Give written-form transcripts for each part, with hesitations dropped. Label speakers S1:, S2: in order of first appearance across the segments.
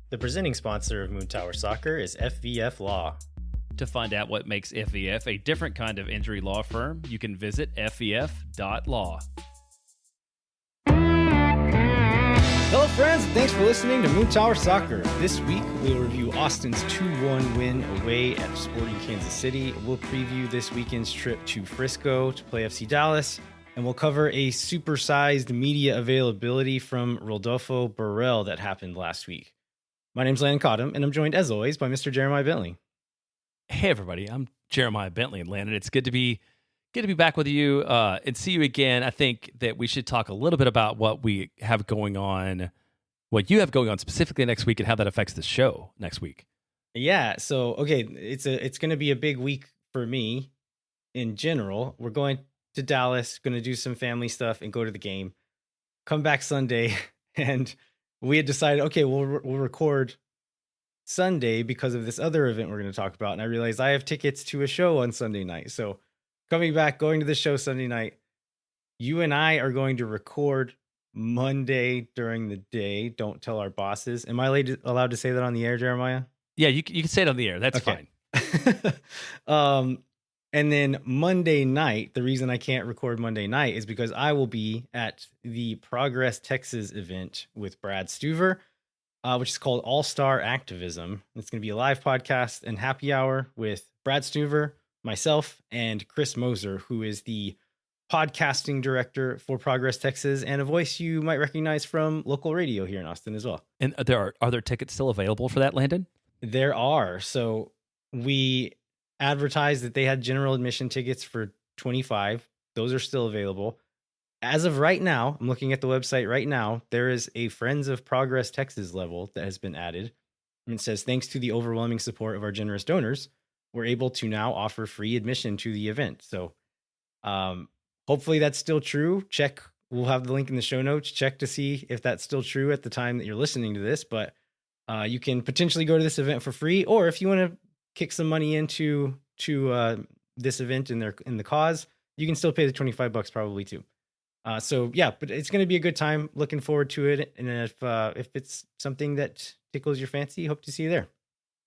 S1: The presenting sponsor of Moon Tower Soccer is FVF Law.
S2: To find out what makes FVF a different kind of injury law firm, you can visit fvf.law.
S1: Hello friends, and thanks for listening to Moon Tower Soccer. This week we'll review Austin's 2-1 win away at Sporting Kansas City. We'll preview this weekend's trip to Frisco to play FC Dallas, and we'll cover a supersized media availability from Rodolfo Borrell that happened last week. My name's Landon Cottom, and I'm joined as always by Mr. Jeremiah Bentley.
S2: Hey everybody, I'm Jeremiah Bentley and Landon. It's good to be back with you and see you again. I think that we should talk a little bit about what we have going on, what you have going on specifically next week, and how that affects the show next week.
S1: Yeah, so okay, it's going to be a big week for me in general. We're going to Dallas, going to do some family stuff and go to the game. Come back Sunday, and we had decided, okay, we'll record Sunday because of this other event we're going to talk about. And I realized I have tickets to a show on Sunday night. So coming back, going to the show Sunday night, you and I are going to record Monday during the day. Don't tell our bosses. Am I allowed to say that on the air, Jeremiah?
S2: Yeah, you can say it on the air. That's
S1: okay.
S2: Fine.
S1: And then Monday night, the reason I can't record Monday night is because I will be at the Progress Texas event with Brad Stuver, which is called All-Star Activism. It's going to be a live podcast and happy hour with Brad Stuver, myself, and Chris Moser, who is the podcasting director for Progress Texas and a voice you might recognize from local radio here in Austin as well.
S2: And are there tickets still available for that, Landon?
S1: There are. So we advertised that they had general admission tickets for $25. Those are still available. As of right now, I'm looking at the website right now, there is a Friends of Progress Texas level that has been added. And it says, thanks to the overwhelming support of our generous donors, we're able to now offer free admission to the event. So hopefully that's still true. Check. We'll have the link in the show notes. Check to see if that's still true at the time that you're listening to this. But you can potentially go to this event for free, or if you want to kick some money into this event in the cause, you can still pay the $25 probably too. So yeah, but it's going to be a good time. Looking forward to it. And if it's something that tickles your fancy, hope to see you there.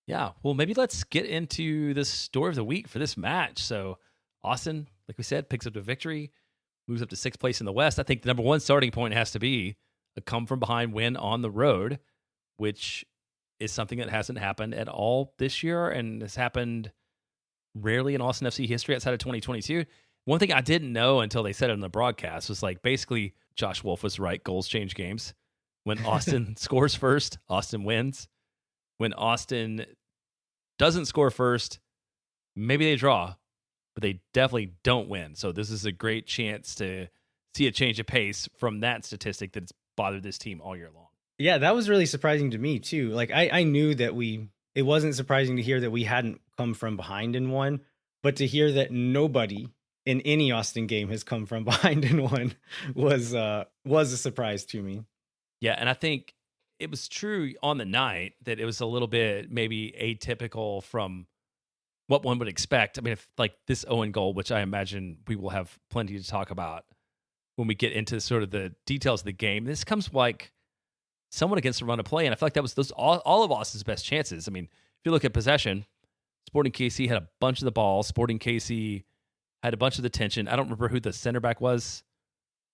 S2: Yeah. Well, maybe let's get into the story of the week for this match. So Austin, like we said, picks up the victory, moves up to sixth place in the West. I think the number one starting point has to be a come from behind win on the road, which is something that hasn't happened at all this year and has happened rarely in Austin FC history outside of 2022. One thing I didn't know until they said it on the broadcast was like basically Josh Wolff was right. Goals change games. When Austin scores first, Austin wins. When Austin doesn't score first, maybe they draw, but they definitely don't win. So this is a great chance to see a change of pace from that statistic that's bothered this team all year long.
S1: Yeah, that was really surprising to me too. Like I knew that it wasn't surprising to hear that we hadn't come from behind in one, but to hear that nobody in any Austin game has come from behind in one was a surprise to me.
S2: Yeah, and I think it was true on the night that it was a little bit maybe atypical from what one would expect. I mean, if like this Owen goal, which I imagine we will have plenty to talk about when we get into sort of the details of the game, this comes like someone against the run of play, and I feel like that was all of Austin's best chances. I mean, if you look at possession, Sporting KC had a bunch of the ball. Sporting KC had a bunch of the tension. I don't remember who the center back was.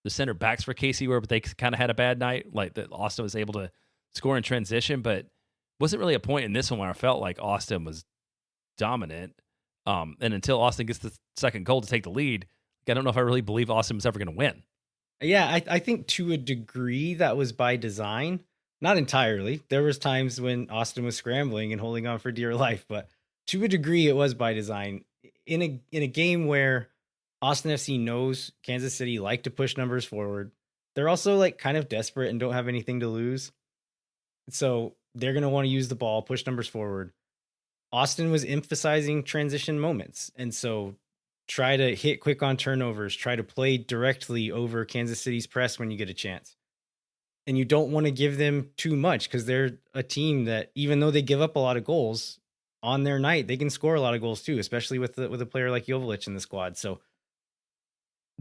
S2: The center backs for KC were, but they kind of had a bad night. Like that, Austin was able to score in transition, but wasn't really a point in this one where I felt like Austin was dominant. And until Austin gets the second goal to take the lead, I don't know if I really believe Austin was ever going to win.
S1: Yeah, I think to a degree that was by design. Not entirely. There was times when Austin was scrambling and holding on for dear life, but to a degree it was by design. In a game where Austin FC knows Kansas City like to push numbers forward, they're also like kind of desperate and don't have anything to lose. So they're going to want to use the ball, push numbers forward. Austin was emphasizing transition moments. And so try to hit quick on turnovers, try to play directly over Kansas City's press when you get a chance. And you don't want to give them too much because they're a team that, even though they give up a lot of goals on their night, they can score a lot of goals too, especially with a player like Jovic in the squad. So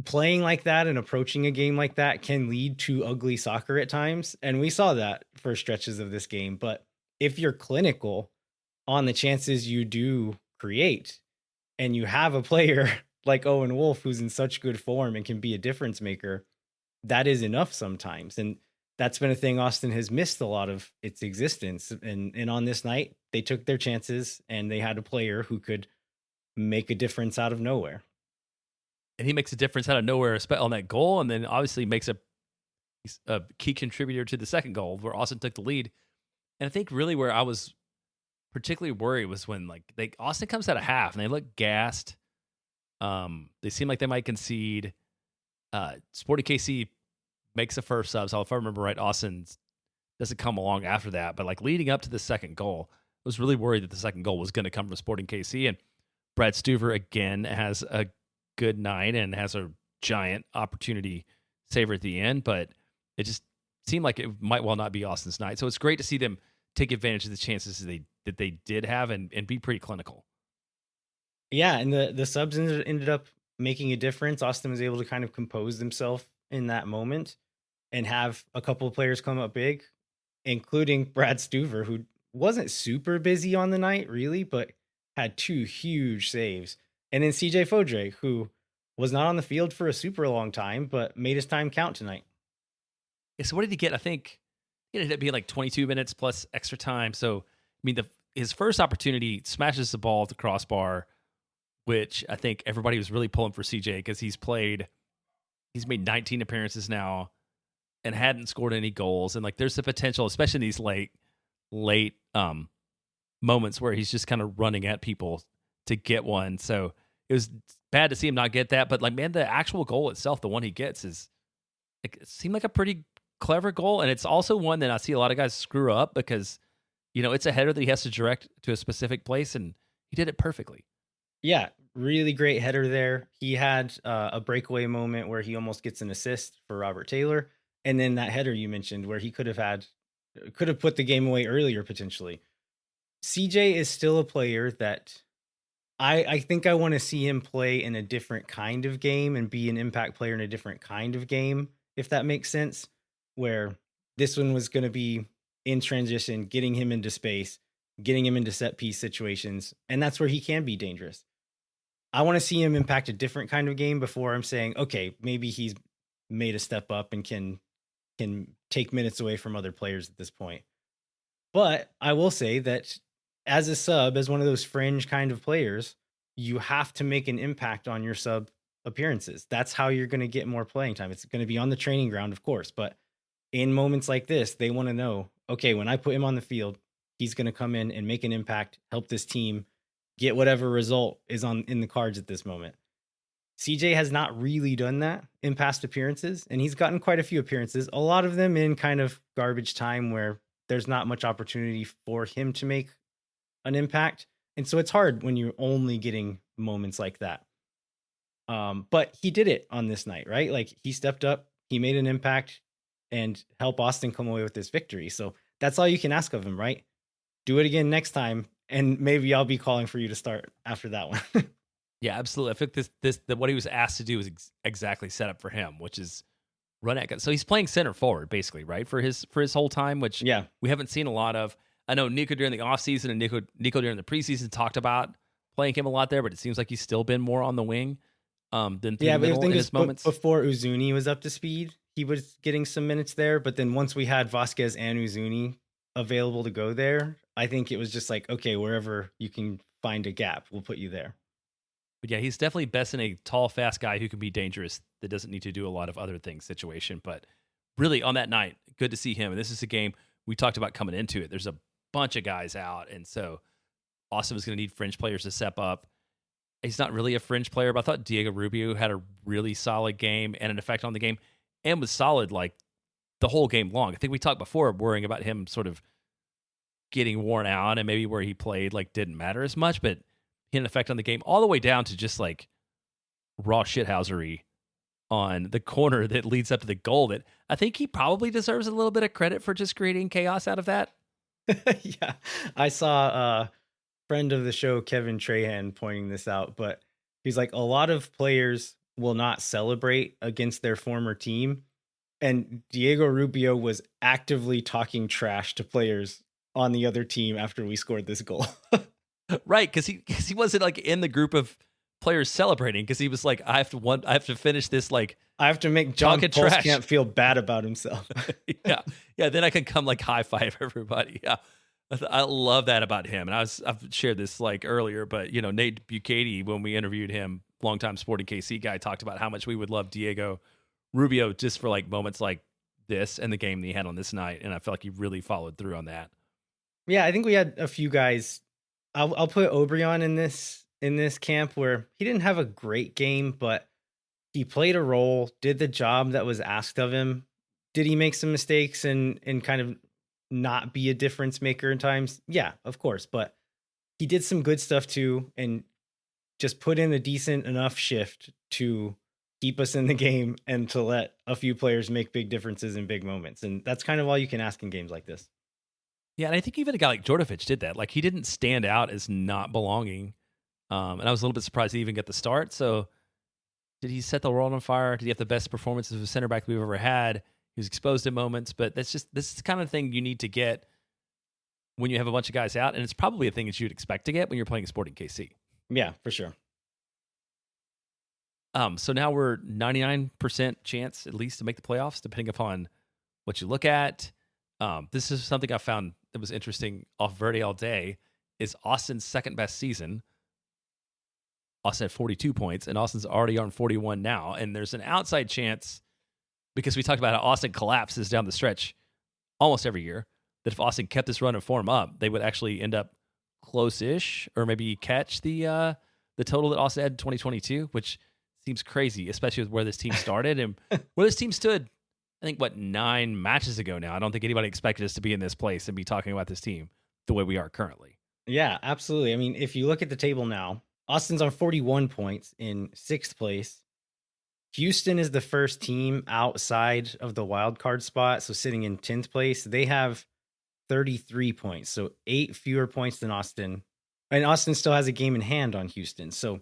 S1: playing like that and approaching a game like that can lead to ugly soccer at times. And we saw that for stretches of this game. But if you're clinical on the chances you do create, and you have a player like Owen Wolff who's in such good form and can be a difference maker, that is enough sometimes. And that's been a thing Austin has missed a lot of its existence. And on this night, they took their chances and they had a player who could make a difference out of nowhere.
S2: And he makes a difference out of nowhere on that goal, and then obviously makes a key contributor to the second goal where Austin took the lead. And I think really where I was particularly worried was when like Austin comes out of half and they look gassed. They seem like they might concede. Sporting KC makes the first sub. So if I remember right, Austin doesn't come along after that. But like leading up to the second goal, I was really worried that the second goal was going to come from Sporting KC. And Brad Stuver again has a good night and has a giant opportunity saver at the end. But it just seemed like it might well not be Austin's night. So it's great to see them take advantage of the chances that they did have and be pretty clinical.
S1: Yeah, and the subs ended up making a difference. Austin was able to kind of compose himself in that moment and have a couple of players come up big, including Brad Stuver, who wasn't super busy on the night, really, but had two huge saves. And then CJ Fodrey, who was not on the field for a super long time, but made his time count tonight.
S2: Yeah, so what did he get? I think it ended up being like 22 minutes plus extra time. So, I mean, his first opportunity smashes the ball at the crossbar, which I think everybody was really pulling for CJ because he's made 19 appearances now and hadn't scored any goals. And like, there's the potential, especially in these late moments where he's just kind of running at people to get one. So it was bad to see him not get that. But like, man, the actual goal itself, the one he gets is like, it seemed like a pretty clever goal. And it's also one that I see a lot of guys screw up because, it's a header that he has to direct to a specific place. And he did it perfectly.
S1: Yeah, really great header there. He had a breakaway moment where he almost gets an assist for Robert Taylor. And then that header you mentioned where he could have put the game away earlier potentially. CJ is still a player that I think I want to see him play in a different kind of game and be an impact player in a different kind of game, if that makes sense. Where this one was going to be in transition, getting him into space, getting him into set piece situations, and that's where he can be dangerous. I want to see him impact a different kind of game before I'm saying, okay, maybe he's made a step up and can take minutes away from other players at this point. But I will say that as a sub, as one of those fringe kind of players, you have to make an impact on your sub appearances. That's how you're going to get more playing time. It's going to be on the training ground, of course, but in moments like this, they want to know, okay, when I put him on the field, he's going to come in and make an impact, help this team get whatever result is in the cards at this moment. CJ has not really done that in past appearances, and he's gotten quite a few appearances, a lot of them in kind of garbage time where there's not much opportunity for him to make an impact. And so it's hard when you're only getting moments like that. But he did it on this night, right? Like he stepped up, he made an impact and help Austin come away with this victory. So that's all you can ask of him, right? Do it again next time. And maybe I'll be calling for you to start after that one.
S2: Yeah, absolutely. I think what he was asked to do was exactly set up for him, which is run at. So he's playing center forward, basically, right, for his whole time, which
S1: Yeah.
S2: we haven't seen a lot of. I know Nico during the offseason and Nico during the preseason talked about playing him a lot there, but it seems like he's still been more on the wing than through the middle in his moments.
S1: Before Uzuni was up to speed, he was getting some minutes there. But then once we had Vasquez and Uzuni available to go there, I think it was just like, okay, wherever you can find a gap, we'll put you there.
S2: But yeah, he's definitely best in a tall, fast guy who can be dangerous that doesn't need to do a lot of other things situation. But really on that night, good to see him. And this is a game we talked about coming into it. There's a bunch of guys out. And so Austin was going to need fringe players to step up. He's not really a fringe player, but I thought Diego Rubio had a really solid game and an effect on the game and was solid like the whole game long. I think we talked before worrying about him sort of getting worn out and maybe where he played like didn't matter as much, but he had an effect on the game all the way down to just like raw shithousery on the corner that leads up to the goal that I think he probably deserves a little bit of credit for just creating chaos out of that.
S1: Yeah. I saw friend of the show, Kevin Trahan, pointing this out, but he's like, a lot of players will not celebrate against their former team. And Diego Rubio was actively talking trash to players on the other team after we scored this goal.
S2: Right, because he wasn't like in the group of players celebrating because he was like, I have to finish this like
S1: I have to make John
S2: talking trash.
S1: Pulskamp feel bad about himself.
S2: Yeah. Yeah. Then I can come like high five everybody. Yeah. I love that about him. And I've shared this like earlier, but you know, Nate Bucati, when we interviewed him, longtime Sporting KC guy, talked about how much we would love Diego Rubio just for like moments like this and the game that he had on this night. And I felt like he really followed through on that.
S1: Yeah, I think we had a few guys. I'll put Obrion in this camp where he didn't have a great game, but he played a role, did the job that was asked of him. Did he make some mistakes and kind of not be a difference maker in times? Yeah, of course, but he did some good stuff too and just put in a decent enough shift to keep us in the game and to let a few players make big differences in big moments. And that's kind of all you can ask in games like this.
S2: Yeah. And I think even a guy like Jordovic did that. Like he didn't stand out as not belonging. And I was a little bit surprised he even got the start. So did he set the world on fire? Did he have the best performances of a center back we've ever had? He was exposed at moments, but this is the kind of thing you need to get when you have a bunch of guys out. And it's probably a thing that you'd expect to get when you're playing Sporting KC.
S1: Yeah, for sure.
S2: So now we're 99% chance at least to make the playoffs, depending upon what you look at. This is something I found that was interesting off Verde all day is Austin's second best season. Austin had 42 points, and Austin's already on 41 now. And there's an outside chance, because we talked about how Austin collapses down the stretch almost every year, that if Austin kept this run of form up, they would actually end up close-ish or maybe catch the total that Austin had in 2022, which seems crazy, especially with where this team started and where this team stood, I think, 9 matches ago now. I don't think anybody expected us to be in this place and be talking about this team the way we are currently.
S1: Yeah, absolutely. I mean, if you look at the table now, Austin's on 41 points in 6th place. Houston is the first team outside of the wild card spot, so sitting in 10th place. They have 33 points, so 8 fewer points than Austin. And Austin still has a game in hand on Houston. So,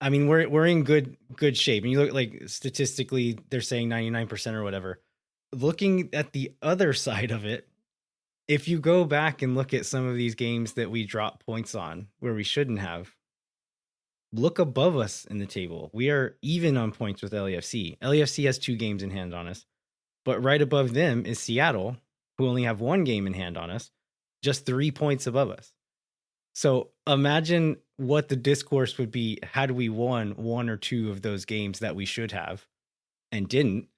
S1: I mean, we're in good shape. And you look like statistically, they're saying 99% or whatever. Looking at the other side of it, if you go back and look at some of these games that we drop points on where we shouldn't have, look above us in the table. We are even on points with LAFC. LAFC has 2 games in hand on us, but right above them is Seattle, who only have 1 game in hand on us, just 3 points above us. So imagine what the discourse would be had we won 1 or 2 of those games that we should have and didn't.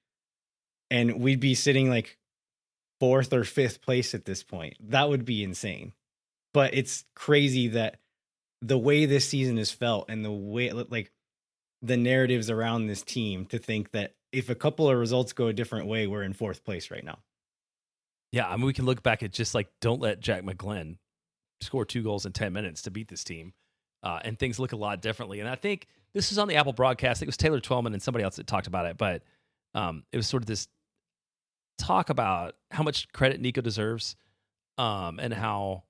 S1: And we'd be sitting like 4th or 5th place at this point. That would be insane. But it's crazy that the way this season is felt and the way, like, the narratives around this team to think that if a couple of results go a different way, we're in 4th place right now.
S2: Yeah, I mean, we can look back at just like, don't let Jack McGlenn score 2 goals in 10 minutes to beat this team. And things look a lot differently. And I think this was on the Apple broadcast. I think it was Taylor Twellman and somebody else that talked about it. But it was sort of this talk about how much credit Nico deserves and how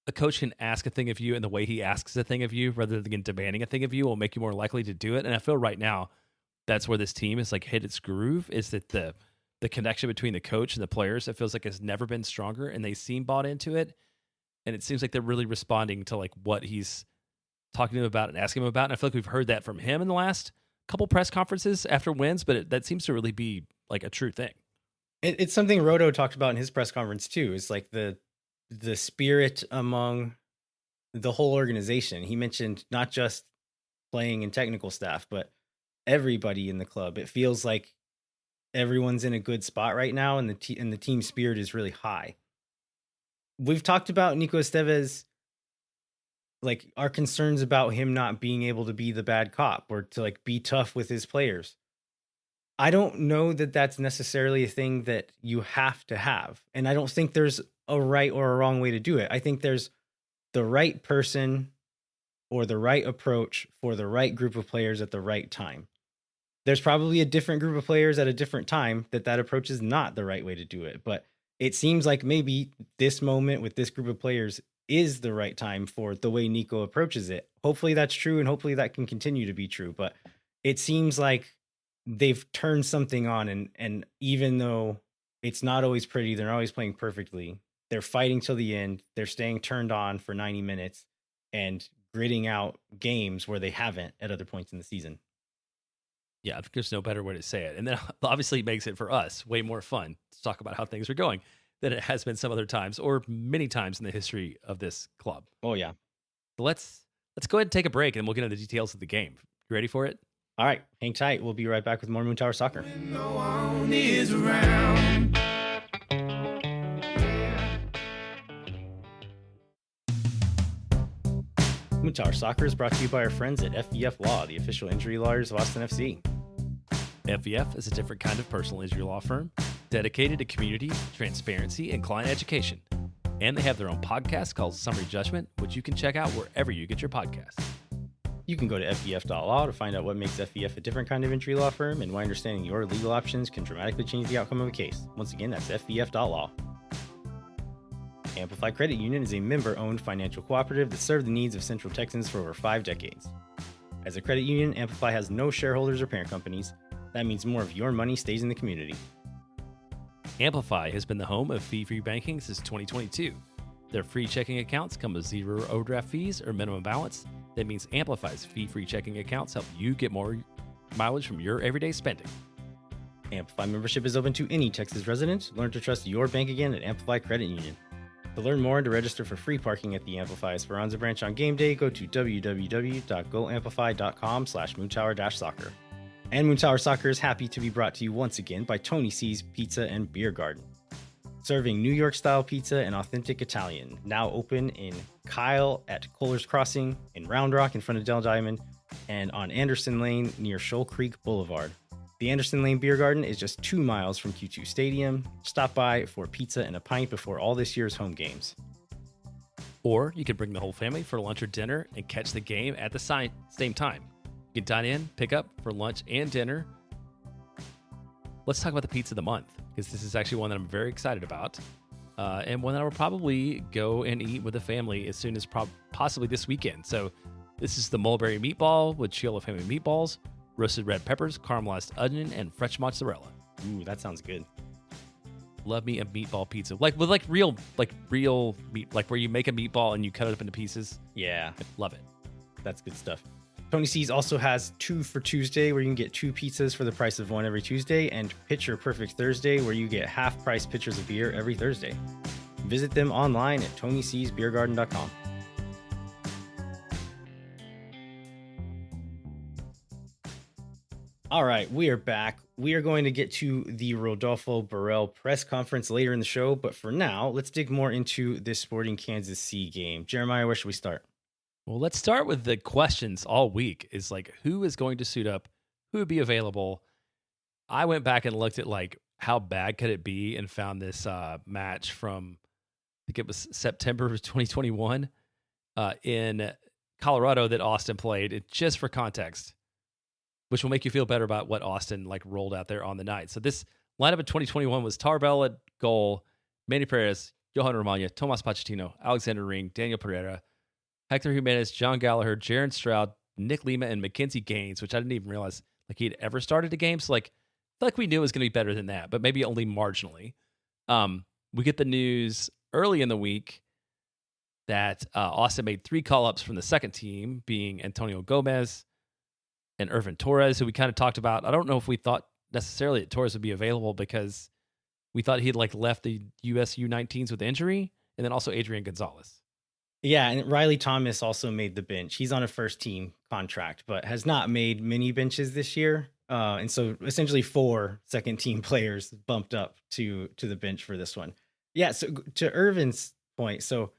S2: a coach can ask a thing of you, and the way he asks a thing of you rather than demanding a thing of you will make you more likely to do it. And I feel right now that's where this team is like hit its groove, is that the connection between the coach and the players, it feels like has never been stronger, and they seem bought into it. And it seems like they're really responding to like what he's talking to them about and asking him about. And I feel like we've heard that from him in the last couple press conferences after wins, but that seems to really be like a true thing.
S1: It's something Rodo talked about in his press conference too. It's like the spirit among the whole organization. He mentioned not just playing and technical staff, but everybody in the club. It feels like everyone's in a good spot right now, and the team spirit is really high. We've talked about Nico Estevez, like our concerns about him not being able to be the bad cop or to like be tough with his players. I don't know that that's necessarily a thing that you have to have. And I don't think there's a right or a wrong way to do it. I think there's the right person or the right approach for the right group of players at the right time. There's probably a different group of players at a different time that approach is not the right way to do it. But it seems like maybe this moment with this group of players is the right time for the way Nico approaches it. Hopefully that's true, and hopefully that can continue to be true. But it seems like they've turned something on, and even though it's not always pretty, they're not always playing perfectly, they're fighting till the end. They're staying turned on for 90 minutes and gritting out games where they haven't at other points in the season.
S2: Yeah, I think there's no better way to say it. And then obviously it makes it for us way more fun to talk about how things are going than it has been some other times or many times in the history of this club.
S1: Oh, yeah.
S2: So let's go ahead and take a break and we'll get into the details of the game. You ready for it?
S1: All right, hang tight. We'll be right back with more Moon Tower Soccer.
S3: No one is around.
S1: Moon Tower Soccer is brought to you by our friends at FEF Law, the official injury lawyers of Austin FC.
S2: FEF is a different kind of personal injury law firm dedicated to community, transparency, and client education. And they have their own podcast called Summary Judgment, which you can check out wherever you get your podcasts.
S1: You can go to fef.law to find out what makes FEF a different kind of injury law firm and why understanding your legal options can dramatically change the outcome of a case. Once again, that's fef.law. Amplify Credit Union is a member-owned financial cooperative that served the needs of Central Texans for over 5 decades. As a credit union, Amplify has no shareholders or parent companies. That means more of your money stays in the community.
S2: Amplify has been the home of fee-free banking since 2022. Their free checking accounts come with zero overdraft fees or minimum balance. That means Amplify's fee-free checking accounts help you get more mileage from your everyday spending.
S1: Amplify membership is open to any Texas resident. Learn to trust your bank again at Amplify Credit Union. To learn more and to register for free parking at the Amplify Esperanza branch on game day, go to www.goamplify.com/moontower-soccer. And Moon Tower Soccer is happy to be brought to you once again by Tony C's Pizza and Beer Garden. Serving New York-style pizza and authentic Italian. Now open in Kyle at Kohler's Crossing, in Round Rock in front of Del Diamond, and on Anderson Lane near Shoal Creek Boulevard. The Anderson Lane Beer Garden is just 2 miles from Q2 Stadium. Stop by for pizza and a pint before all this year's home games.
S2: Or you can bring the whole family for lunch or dinner and catch the game at the same time. You can dine in, pick up for lunch and dinner. Let's talk about the pizza of the month, because this is actually one that I'm very excited about, and one that I will probably go and eat with the family as soon as possibly this weekend. So this is the mulberry meatball with Chiola family meatballs, roasted red peppers, caramelized onion, and fresh mozzarella.
S1: Ooh, that sounds good.
S2: Love me a meatball pizza, like with real meat, like where you make a meatball and you cut it up into pieces.
S1: Yeah,
S2: Love it.
S1: that's good stuff. Tony C's also has 2 for Tuesday, where you can get 2 pizzas for the price of 1 every Tuesday, and Pitcher Perfect Thursday, where you get half-price pitchers of beer every Thursday. Visit them online at TonyC'sBeerGarden.com. All right, we are back. We are going to get to the Rodolfo Burrell press conference later in the show, but for now, let's dig more into this Sporting Kansas City game. Jeremiah, where should we start?
S2: Well, let's start with the questions all week. Is like, who is going to suit up? Who would be available? I went back and looked at like how bad could it be, and found this match from, I think it was September of 2021 in Colorado that Austin played. It, just for context, which will make you feel better about what Austin like rolled out there on the night. So this lineup in 2021 was Tarbell at goal, Manny Perez, Johan Romagna, Tomas Pochettino, Alexander Ring, Daniel Pereira, Hector Jimenez, John Gallagher, Jaron Stroud, Nick Lima, and Mackenzie Gaines, which I didn't even realize like he'd ever started a game. So like, I feel like we knew it was going to be better than that, but maybe only marginally. We get the news early in the week that Austin made 3 call-ups from the second team, being Antonio Gomez and Irvin Torres, who we kind of talked about. I don't know if we thought necessarily that Torres would be available, because we thought he'd like left the US U19s with injury, and then also Adrian Gonzalez.
S1: Yeah, and Riley Thomas also made the bench. He's on a first-team contract, but has not made many benches this year. And so essentially 4 second-team players bumped up to the bench for this one. Yeah, so to Irvin's point, so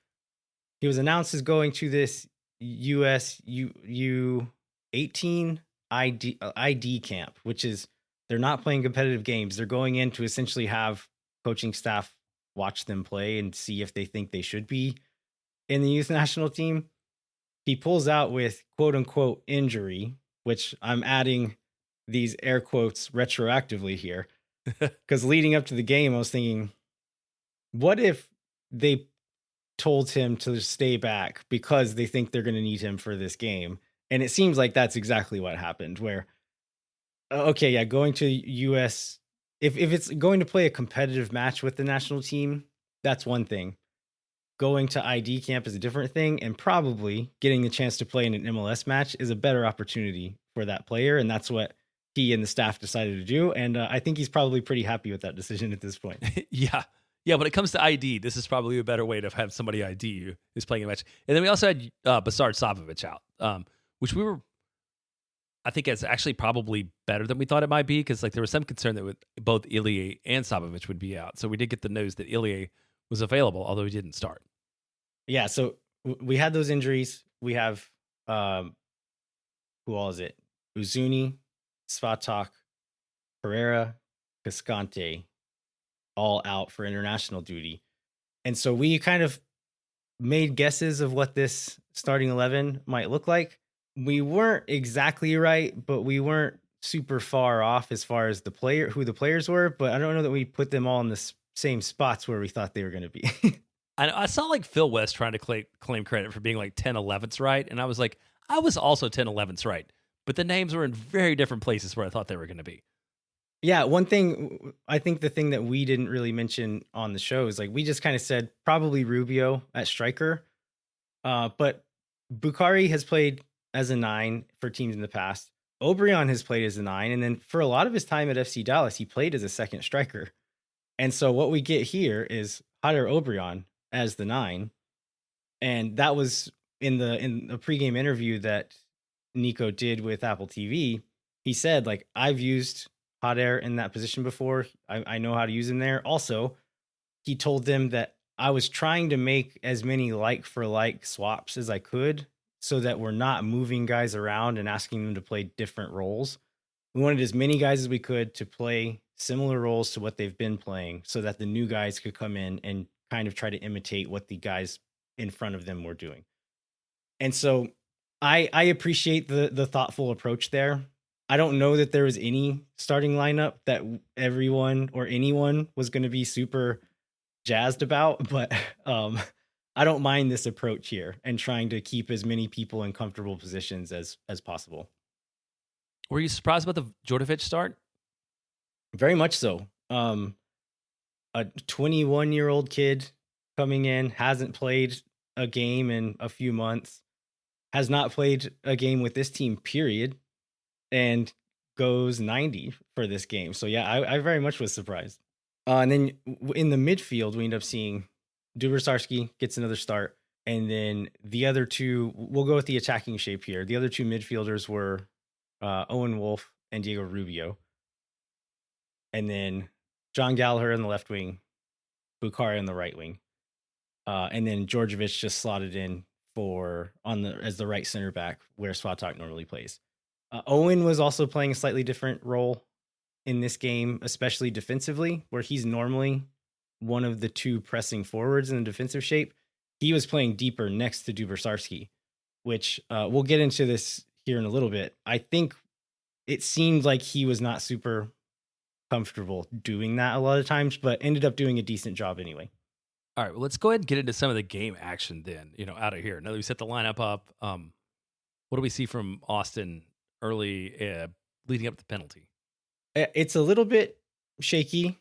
S1: he was announced as going to this US U18 ID camp, which is, they're not playing competitive games. They're going in to essentially have coaching staff watch them play and see if they think they should be in the youth national team. He pulls out with quote unquote injury, which I'm adding these air quotes retroactively here, because leading up to the game, I was thinking, what if they told him to stay back because they think they're going to need him for this game? And it seems like that's exactly what happened, where, okay, yeah, going to US, if it's going to play a competitive match with the national team, that's one thing. going to ID camp is a different thing, and probably getting the chance to play in an MLS match is a better opportunity for that player, and that's what he and the staff decided to do. And I think he's probably pretty happy with that decision at this point.
S2: Yeah. Yeah, when it comes to ID, this is probably a better way to have somebody ID you who's playing a match. And then we also had Basard Savovich out, which I think it's actually probably better than we thought it might be, because like there was some concern that both Ilie and Savovich would be out. So we did get the news that Ilie was available, although he didn't start.
S1: Yeah, so we had those injuries. We have who all is it? Uzuni, Svatok, Pereira, Cascante, all out for international duty. And so we kind of made guesses of what this starting 11 might look like. We weren't exactly right, but we weren't super far off as far as who the players were, but I don't know that we put them all in the same spots where we thought they were going to be.
S2: I saw like Phil West trying to claim credit for being like 10/11ths right, and I was like, I was also 10/11ths right, but the names were in very different places where I thought they were going to be.
S1: Yeah, one thing, I think the thing that we didn't really mention on the show is like we just kind of said probably Rubio at striker, but Bukhari has played as a 9 for teams in the past. Obrion has played as a 9, and then for a lot of his time at FC Dallas, he played as a second striker. And so what we get here is Hader Obrion as the 9, and that was in the pregame interview that Nico did with Apple TV. He said, like, I've used Hader in that position before. I know how to use him there. Also, he told them that I was trying to make as many like for like swaps as I could so that we're not moving guys around and asking them to play different roles. We wanted as many guys as we could to play similar roles to what they've been playing so that the new guys could come in and kind of try to imitate what the guys in front of them were doing. And so I appreciate the thoughtful approach there. I don't know that there was any starting lineup that everyone or anyone was going to be super jazzed about, but I don't mind this approach here and trying to keep as many people in comfortable positions as possible.
S2: Were you surprised about the Djordjevic start?
S1: Very much so. A 21-year-old kid coming in, hasn't played a game in a few months, has not played a game with this team, period, and goes 90 for this game. So yeah, I very much was surprised. And then in the midfield, we end up seeing Dubrsarski gets another start. And then the other two, we'll go with the attacking shape here. The other two midfielders were Owen Wolff and Diego Rubio. And then John Gallagher in the left wing, Bukhari in the right wing. And then Djordjevic just slotted in as the right center back where Svatok normally plays. Owen was also playing a slightly different role in this game, especially defensively, where he's normally one of the two pressing forwards in the defensive shape. He was playing deeper next to Dubrsarski, which we'll get into this here in a little bit. I think it seemed like he was not super comfortable doing that a lot of times, but ended up doing a decent job anyway.
S2: All right, well, let's go ahead and get into some of the game action then, out of here. Now that we set the lineup up, what do we see from Austin early leading up to the penalty?
S1: It's a little bit shaky.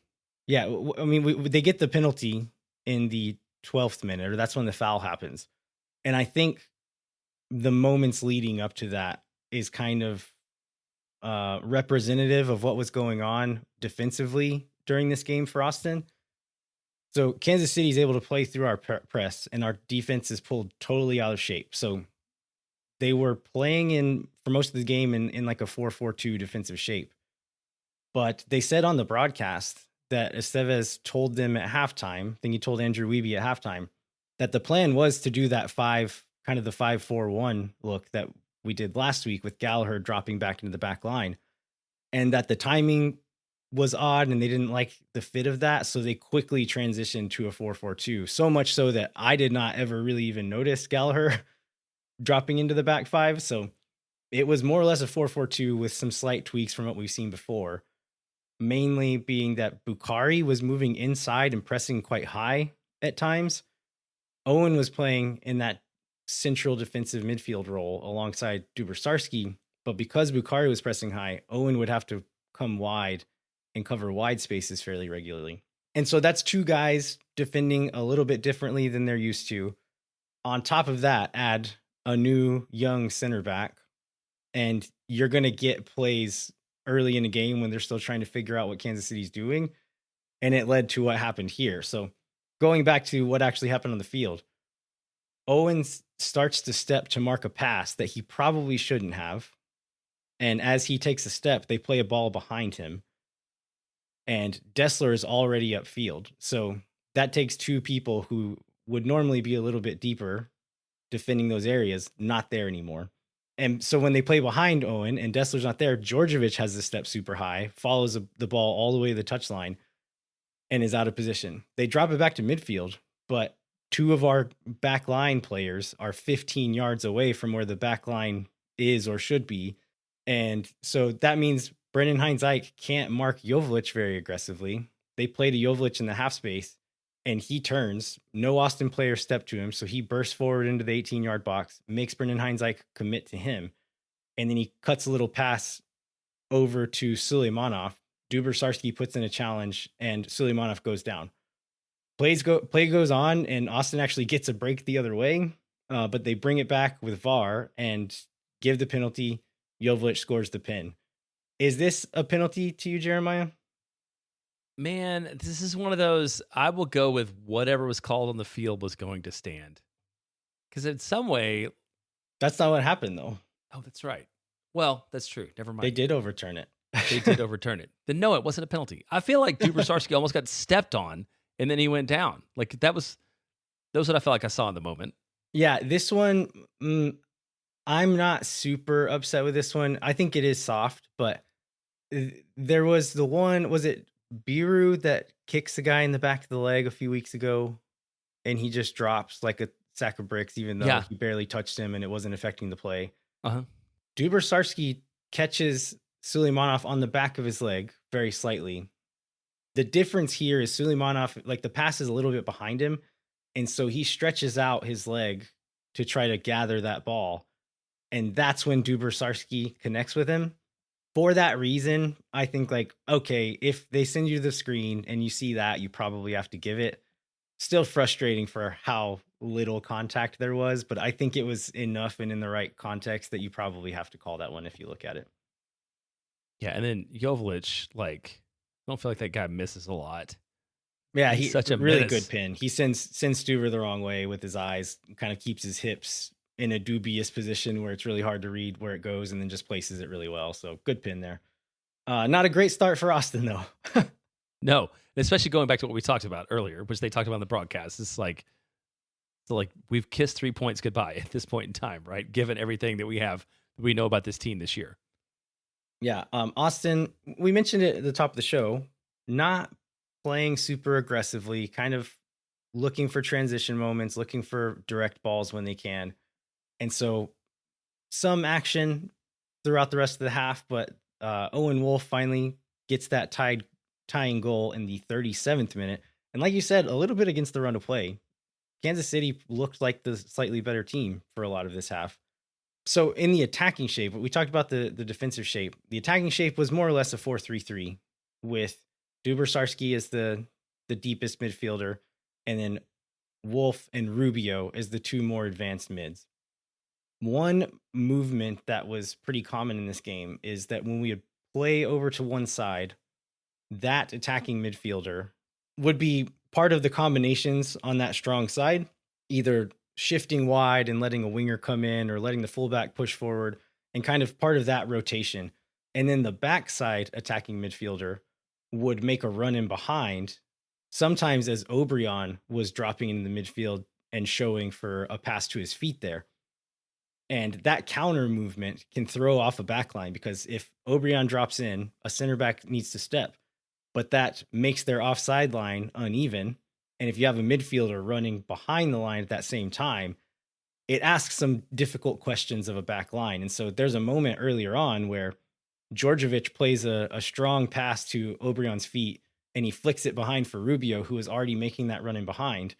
S1: Yeah, I mean, they get the penalty in the 12th minute, or that's when the foul happens. And I think the moments leading up to that is kind of representative of what was going on defensively during this game for Austin. So Kansas City is able to play through our press, and our defense is pulled totally out of shape. So they were playing for most of the game in like a 4-4-2 defensive shape. But they said on the broadcast that Estevez told them at halftime, I think he told Andrew Wiebe at halftime, that the plan was to do that 5-4-1 look that we did last week with Gallagher dropping back into the back line, and that the timing was odd and they didn't like the fit of that. So they quickly transitioned to a 4-4-2, so much so that I did not ever really even notice Gallagher dropping into the back five. So it was more or less a 4-4-2 with some slight tweaks from what we've seen before, mainly being that Bukhari was moving inside and pressing quite high at times. Owen was playing in that central defensive midfield role alongside Dubrsarski, but because Bukhari was pressing high, Owen would have to come wide and cover wide spaces fairly regularly. And so that's two guys defending a little bit differently than they're used to. On top of that, add a new young center back, and you're going to get plays early in the game when they're still trying to figure out what Kansas City's doing. And it led to what happened here. So going back to what actually happened on the field, Owen starts to step to mark a pass that he probably shouldn't have. And as he takes a step, they play a ball behind him. And Dessler is already upfield. So that takes two people who would normally be a little bit deeper defending those areas, not there anymore. And so when they play behind Owen and Dessler's not there, Djordjevic has the step super high, follows the ball all the way to the touchline, and is out of position. They drop it back to midfield, but two of our back line players are 15 yards away from where the back line is or should be. And so that means Brendan Hines-Ike can't mark Joveljic very aggressively. They play to Joveljic in the half space, and he turns. No Austin player step to him, so he bursts forward into the 18-yard box, makes Brendan Hines-Ike commit to him, and then he cuts a little pass over to Suleimanov. Duber-Sarski puts in a challenge, and Suleimanov goes down. Play goes on, and Austin actually gets a break the other way, but they bring it back with VAR and give the penalty. Joveljic scores the pin. Is this a penalty to you, Jeremiah?
S2: Man, this is one of those, I will go with whatever was called on the field was going to stand. Because in some way...
S1: That's not what happened, though.
S2: Oh, that's right. Well, that's true. Never mind.
S1: They did overturn it.
S2: They did overturn it. Then no, it wasn't a penalty. I feel like Duber-Sarski almost got stepped on, and then he went down. Like, that was what I felt like I saw in the moment.
S1: Yeah, this one, I'm not super upset with this one. I think it is soft, but there was the one, was it Biru that kicks the guy in the back of the leg a few weeks ago, and he just drops like a sack of bricks, even though he barely touched him and it wasn't affecting the play. Duber-Sarski catches Suleimanov on the back of his leg very slightly. The difference here is Suleimanov, like the pass is a little bit behind him, and so he stretches out his leg to try to gather that ball. And that's when Duber-Sarski connects with him. For that reason, I think, like, okay, if they send you the screen and you see that, you probably have to give it. Still frustrating for how little contact there was, but I think it was enough and in the right context that you probably have to call that one if you look at it.
S2: Yeah, and then Joveljic, like, I don't feel like that guy misses a lot.
S1: Yeah, he's such a really
S2: menace.
S1: good pin. He sends Stuver the wrong way with his eyes, kind of keeps his hips in a dubious position where it's really hard to read where it goes, and then just places it really well. So good pin there. Not a great start for Austin, though.
S2: No, especially going back to what we talked about earlier, which they talked about in the broadcast. It's like, we've kissed 3 points goodbye at this point in time, right? Given everything that we know about this team this year.
S1: Yeah, Austin, we mentioned it at the top of the show, not playing super aggressively, kind of looking for transition moments, looking for direct balls when they can. And so some action throughout the rest of the half, but Owen Wolff finally gets that tying goal in the 37th minute. And like you said, a little bit against the run of play. Kansas City looked like the slightly better team for a lot of this half. So in the attacking shape, we talked about the defensive shape. The attacking shape was more or less a 4-3-3 with Duber-Sarski as the deepest midfielder, and then Wolff and Rubio as the two more advanced mids. One movement that was pretty common in this game is that when we would play over to one side, that attacking midfielder would be part of the combinations on that strong side, either shifting wide and letting a winger come in or letting the fullback push forward, and kind of part of that rotation. And then the backside attacking midfielder would make a run in behind, sometimes as Obrian was dropping into the midfield and showing for a pass to his feet there. And that counter movement can throw off a backline, because if Obrian drops in, a center back needs to step, but that makes their offside line uneven. And if you have a midfielder running behind the line at that same time, it asks some difficult questions of a back line. And so there's a moment earlier on where Djordjevic plays a strong pass to Obrian's feet, and he flicks it behind for Rubio, who is already making that run in behind.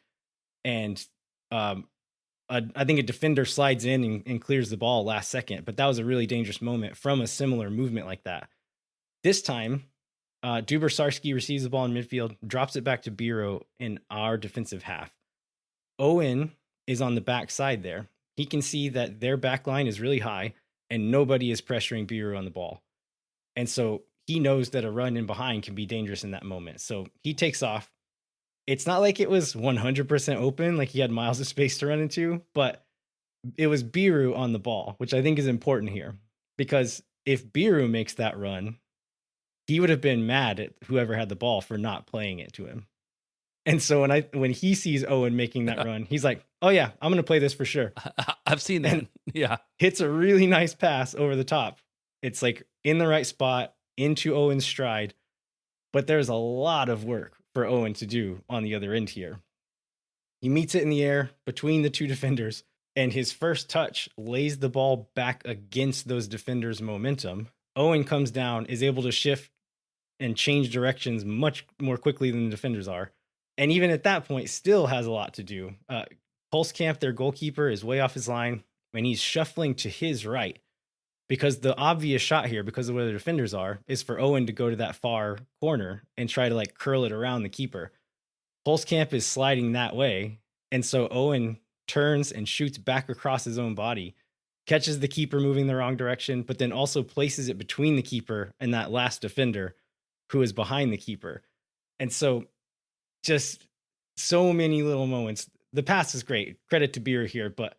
S1: And I think a defender slides in and clears the ball last second, but that was a really dangerous moment from a similar movement like that. This time, Duber-Sarski receives the ball in midfield, drops it back to Biro in our defensive half. Owen is on the back side there. He can see that their back line is really high and nobody is pressuring Biro on the ball. And so he knows that a run in behind can be dangerous in that moment. So he takes off. It's not like it was 100% open, like he had miles of space to run into, but it was Biro on the ball, which I think is important here. Because if Biro makes that run, he would have been mad at whoever had the ball for not playing it to him. And so when he sees Owen making that run, he's like, "Oh yeah, I'm going to play this for sure."
S2: I've seen that.
S1: And
S2: yeah.
S1: hits a really nice pass over the top. It's like in the right spot into Owen's stride, but there's a lot of work for Owen to do on the other end here. He meets it in the air between the two defenders, and his first touch lays the ball back against those defenders' momentum. Owen comes down, is able to shift and change directions much more quickly than the defenders are. And even at that point, still has a lot to do. Pulskamp, their goalkeeper, is way off his line, and he's shuffling to his right because the obvious shot here, because of where the defenders are, is for Owen to go to that far corner and try to like curl it around the keeper. Pulskamp is sliding that way, and so Owen turns and shoots back across his own body, catches the keeper moving the wrong direction, but then also places it between the keeper and that last defender who is behind the keeper. And so just so many little moments. The pass is great. Credit to Beer here, but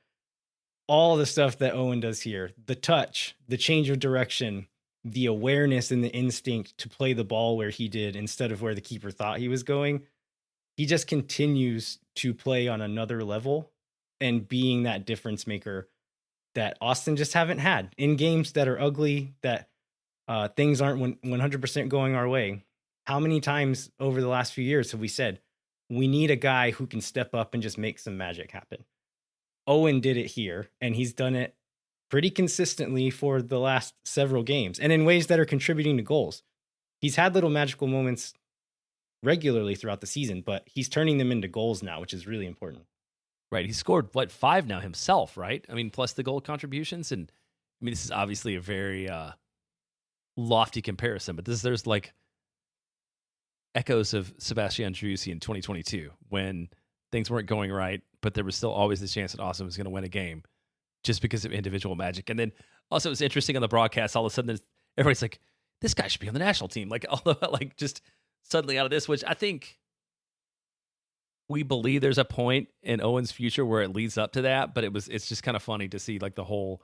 S1: all the stuff that Owen does here, the touch, the change of direction, the awareness and the instinct to play the ball where he did instead of where the keeper thought he was going, he just continues to play on another level and being that difference maker that Austin just haven't had in games that are ugly, that things aren't 100% going our way. How many times over the last few years have we said, we need a guy who can step up and just make some magic happen? Owen did it here, and he's done it pretty consistently for the last several games and in ways that are contributing to goals. He's had little magical moments regularly throughout the season, but he's turning them into goals now, which is really important.
S2: Right. He scored, 5 now himself, right? I mean, plus the goal contributions. And I mean, this is obviously a very lofty comparison, but there's like echoes of Sebastian Driussi in 2022 when things weren't going right, but there was still always the chance that Austin was going to win a game just because of individual magic. And then also it was interesting on the broadcast, all of a sudden everybody's like, this guy should be on the national team. Like, although like just suddenly out of this, which I think we believe there's a point in Owen's future where it leads up to that, but it's just kind of funny to see like the whole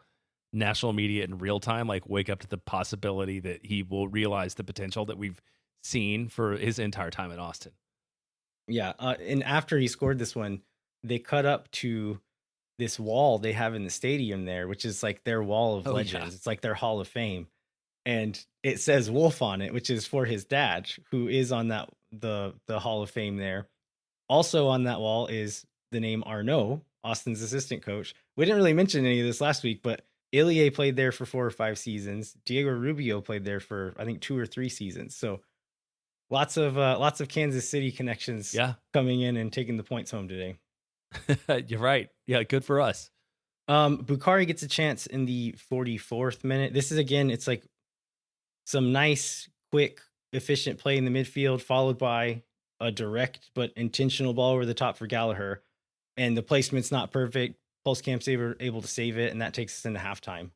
S2: national media in real time, like wake up to the possibility that he will realize the potential that we've seen for his entire time at Austin.
S1: Yeah. And after he scored this one, they cut up to this wall they have in the stadium there, which is like their wall of legends. Yeah. It's like their Hall of Fame. And it says Wolff on it, which is for his dad, who is on that the Hall of Fame there. Also on that wall is the name Arnaud, Austin's assistant coach. We didn't really mention any of this last week, but Ilie played there for 4 or 5 seasons. Diego Rubio played there for, I think, 2 or 3 seasons. So lots of Kansas City connections coming in and taking the points home today.
S2: You're right. Yeah, good for us.
S1: Bukhari gets a chance in the 44th minute. This is, again, it's like some nice, quick, efficient play in the midfield, followed by a direct but intentional ball over the top for Gallagher. And the placement's not perfect. Pulskamp's able to save it, and that takes us into halftime.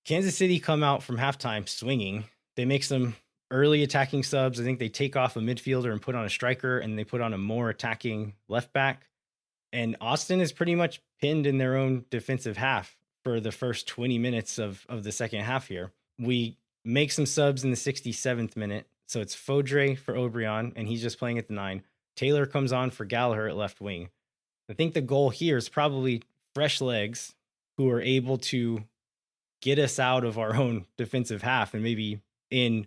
S1: Kansas City come out from halftime swinging. They make some early attacking subs. I think they take off a midfielder and put on a striker, and they put on a more attacking left back. And Austin is pretty much pinned in their own defensive half for the first 20 minutes of the second half here. We make some subs in the 67th minute. So it's Fodrey for O'Brien, and he's just playing at the 9. Taylor comes on for Gallagher at left wing. I think the goal here is probably fresh legs who are able to get us out of our own defensive half, and maybe in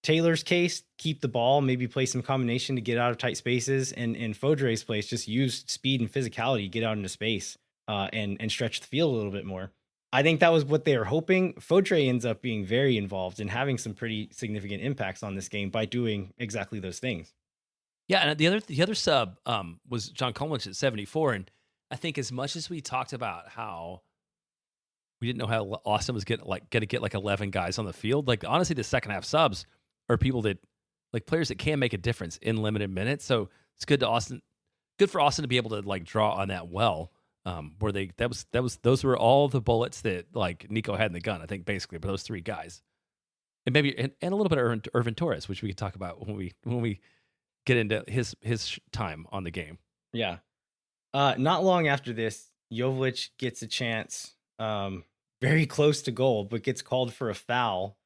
S1: Taylor's case, keep the ball, maybe play some combination to get out of tight spaces, and in Fodrey's place, just use speed and physicality, get out into space and stretch the field a little bit more. I think that was what they were hoping. Fodrey ends up being very involved and having some pretty significant impacts on this game by doing exactly those things.
S2: Yeah, and the other sub was John Coleman at 74, and I think as much as we talked about how we didn't know how Austin was going to get like 11 guys on the field, like honestly, the second half subs are people that like players that can make a difference in limited minutes. So it's good for Austin to be able to like draw on that well. Where those were all the bullets that like Nico had in the gun, I think basically, but those three guys. And maybe and a little bit of Irvin Torres, which we could talk about when we get into his time on the game.
S1: Yeah. Not long after this, Jovic gets a chance, very close to goal, but gets called for a foul.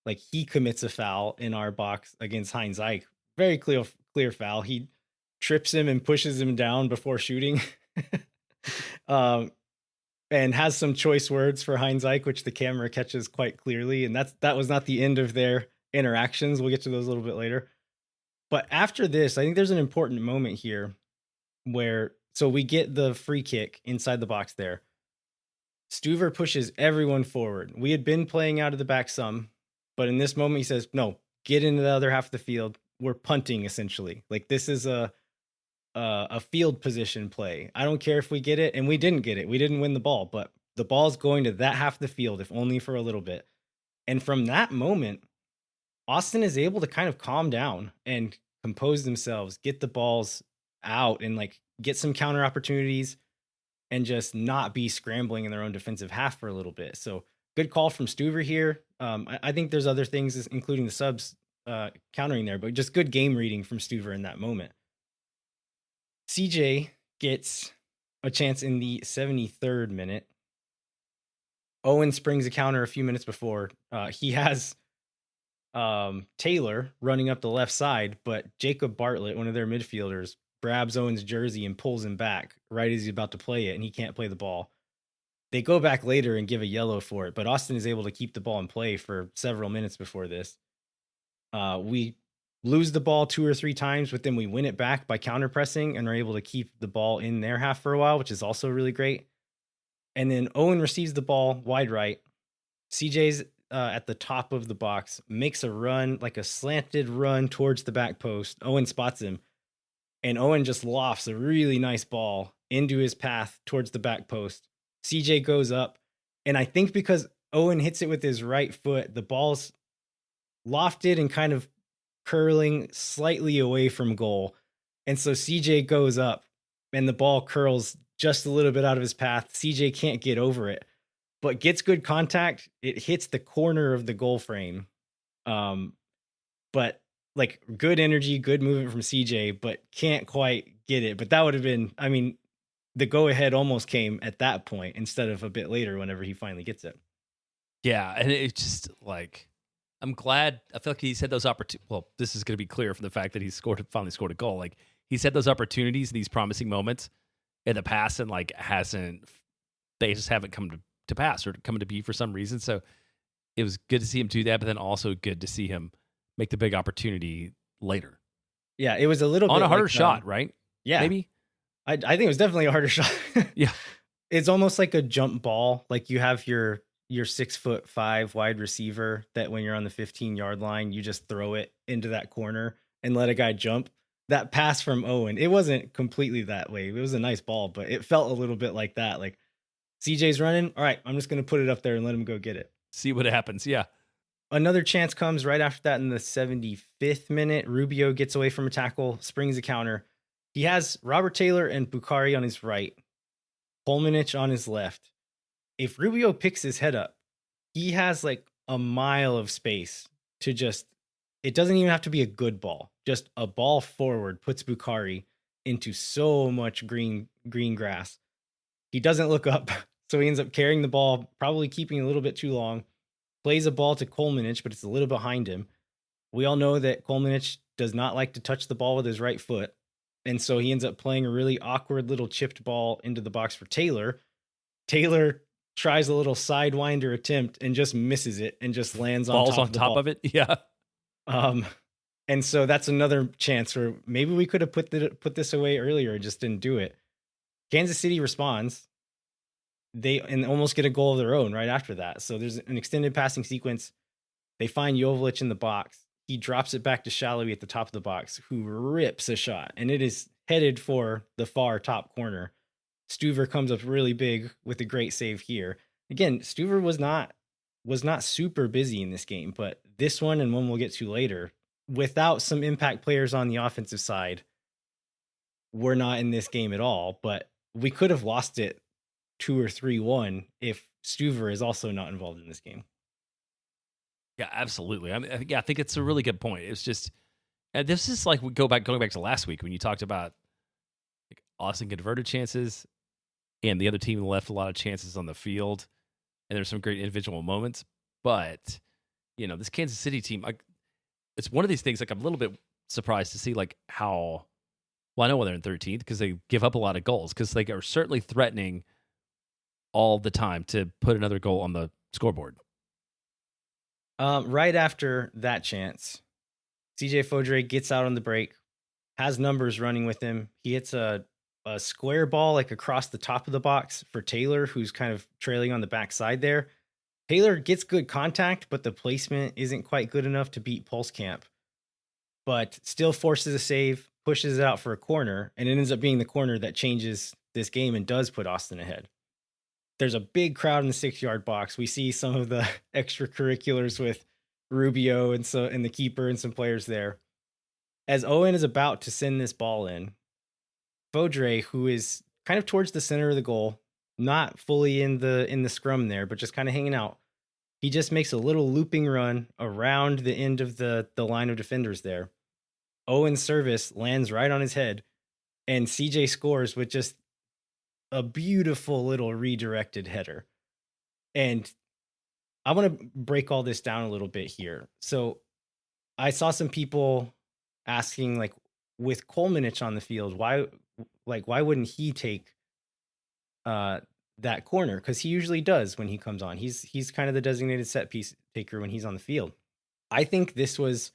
S1: Like he commits a foul in our box against Heinz Eich. Very clear foul. He trips him and pushes him down before shooting. And has some choice words for Heinz Eich, which the camera catches quite clearly. And that was not the end of their interactions. We'll get to those a little bit later. But after this, I think there's an important moment here where, so we get the free kick inside the box there. Stuver pushes everyone forward. We had been playing out of the back some, but in this moment he says, no, get into the other half of the field. We're punting essentially. Like this is a field position play. I don't care if we get it, and we didn't get it. We didn't win the ball, but the ball's going to that half of the field, if only for a little bit. And from that moment, Austin is able to kind of calm down and compose themselves, get the balls out and like get some counter opportunities and just not be scrambling in their own defensive half for a little bit. So good call from Stuver here. I think there's other things, including the subs countering there, but just good game reading from Stuver in that moment. CJ gets a chance in the 73rd minute. Owen springs a counter a few minutes before. He has Taylor running up the left side, but Jacob Bartlett, one of their midfielders, grabs Owen's jersey and pulls him back right as he's about to play it, and he can't play the ball. They go back later and give a yellow for it, but Austin is able to keep the ball in play for several minutes before this. We lose the ball 2 or 3 times, but then we win it back by counter pressing and are able to keep the ball in their half for a while, which is also really great. And then Owen receives the ball wide right. CJ's at the top of the box, makes a run, like a slanted run towards the back post. Owen spots him, and Owen just lofts a really nice ball into his path towards the back post. CJ goes up, and I think because Owen hits it with his right foot, the ball's lofted and kind of curling slightly away from goal. And so CJ goes up and the ball curls just a little bit out of his path. CJ can't get over it, but gets good contact. It hits the corner of the goal frame. But like good energy, good movement from CJ, but can't quite get it. But that would have been, I mean, the go ahead almost came at that point instead of a bit later whenever he finally gets it.
S2: Yeah. And it's just like, I'm glad. I feel like he's had those opportunities. Well, this is going to be clear from the fact that he finally scored a goal. Like he's had those opportunities, these promising moments in the past, and like they just haven't come to pass or come to be for some reason. So it was good to see him do that, but then also good to see him make the big opportunity later.
S1: Yeah, it was a little
S2: on
S1: bit
S2: a harder
S1: like,
S2: shot, right?
S1: Yeah,
S2: maybe.
S1: I think it was definitely a harder shot.
S2: Yeah,
S1: it's almost like a jump ball. Like you have your 6'5" wide receiver that when you're on the 15-yard line, you just throw it into that corner and let a guy jump. That pass from Owen, it wasn't completely that way. It was a nice ball, but it felt a little bit like that. Like CJ's running. All right, I'm just going to put it up there and let him go get it.
S2: See what happens. Yeah.
S1: Another chance comes right after that in the 75th minute. Rubio gets away from a tackle, springs a counter. He has Robert Taylor and Bukhari on his right, Polmanich on his left. If Rubio picks his head up, he has like a mile of space to just, it doesn't even have to be a good ball. Just a ball forward puts Bukhari into so much green grass. He doesn't look up, so he ends up carrying the ball, probably keeping a little bit too long. Plays a ball to Kolmanich, but it's a little behind him. We all know that Kolmanich does not like to touch the ball with his right foot, and so he ends up playing a really awkward little chipped ball into the box for Taylor. Taylor tries a little sidewinder attempt and just misses it and just lands on
S2: balls
S1: top
S2: on
S1: of the
S2: top
S1: ball.
S2: of it. Yeah.
S1: And so that's another chance where maybe we could have put this away earlier and just didn't do it. Kansas City responds. They almost get a goal of their own right after that. So there's an extended passing sequence. They find Jovic in the box. He drops it back to Shallowy at the top of the box, who rips a shot, and it is headed for the far top corner. Stuver comes up really big with a great save here. Again, Stuver was not super busy in this game, but this one and one we'll get to later, without some impact players on the offensive side, we're not in this game at all. But we could have lost it 2 or 3-1 if Stuver is also not involved in this game.
S2: Yeah, absolutely. I mean, I think it's a really good point. It's just, and this is like going back to last week when you talked about like Austin converted chances, and the other team left a lot of chances on the field, and there's some great individual moments. But this Kansas City team, it's one of these things. Like I'm a little bit surprised to see like how. Well, I know when they're in 13th because they give up a lot of goals because they are certainly threatening all the time to put another goal on the scoreboard.
S1: Right after that chance, CJ Fodrey gets out on the break, has numbers running with him. He hits a square ball like across the top of the box for Taylor, who's kind of trailing on the backside there. Taylor gets good contact, but the placement isn't quite good enough to beat Pulskamp, but still forces a save, pushes it out for a corner, and it ends up being the corner that changes this game and does put Austin ahead. There's a big crowd in the 6-yard box. We see some of the extracurriculars with Rubio and the keeper and some players there. As Owen is about to send this ball in, Fodrey, who is kind of towards the center of the goal, not fully in the scrum there, but just kind of hanging out, he just makes a little looping run around the end of the line of defenders there. Owen's service lands right on his head, and CJ scores with just a beautiful little redirected header. And I want to break all this down a little bit here. So I saw some people asking, like, with Kolmanich on the field, why wouldn't he take that corner? Because he usually does when he comes on. He's kind of the designated set piece taker when he's on the field. I think this was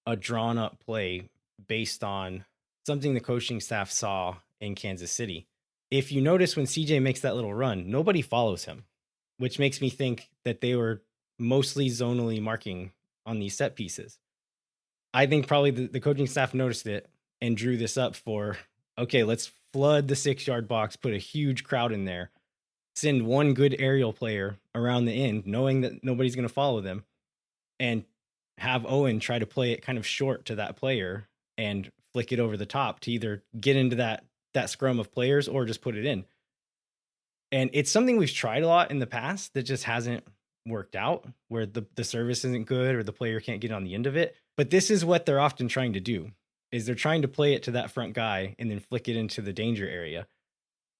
S1: a drawn up play based on something the coaching staff saw in Kansas City. If you notice when CJ makes that little run, nobody follows him, which makes me think that they were mostly zonally marking on these set pieces. I think probably the coaching staff noticed it and drew this up for, okay, let's flood the 6-yard box, put a huge crowd in there, send one good aerial player around the end, knowing that nobody's going to follow them, and have Owen try to play it kind of short to that player and flick it over the top to either get into that scrum of players or just put it in. And it's something we've tried a lot in the past that just hasn't worked out, where the service isn't good or the player can't get on the end of it. But this is what they're often trying to do, is they're trying to play it to that front guy and then flick it into the danger area.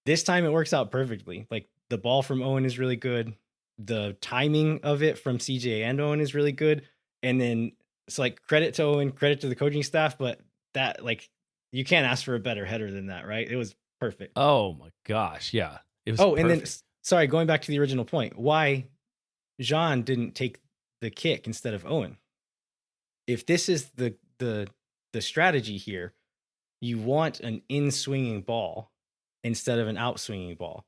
S1: This time it works out perfectly. Like the ball from Owen is really good. The timing of it from CJ and Owen is really good. And then it's like credit to Owen, credit to the coaching staff, but that, like, you can't ask for a better header than that, right? It was perfect.
S2: Oh my gosh, yeah. It was
S1: perfect.
S2: And
S1: then sorry, going back to the original point, why Jean didn't take the kick instead of Owen. If this is the strategy here, you want an in-swinging ball instead of an out-swinging ball.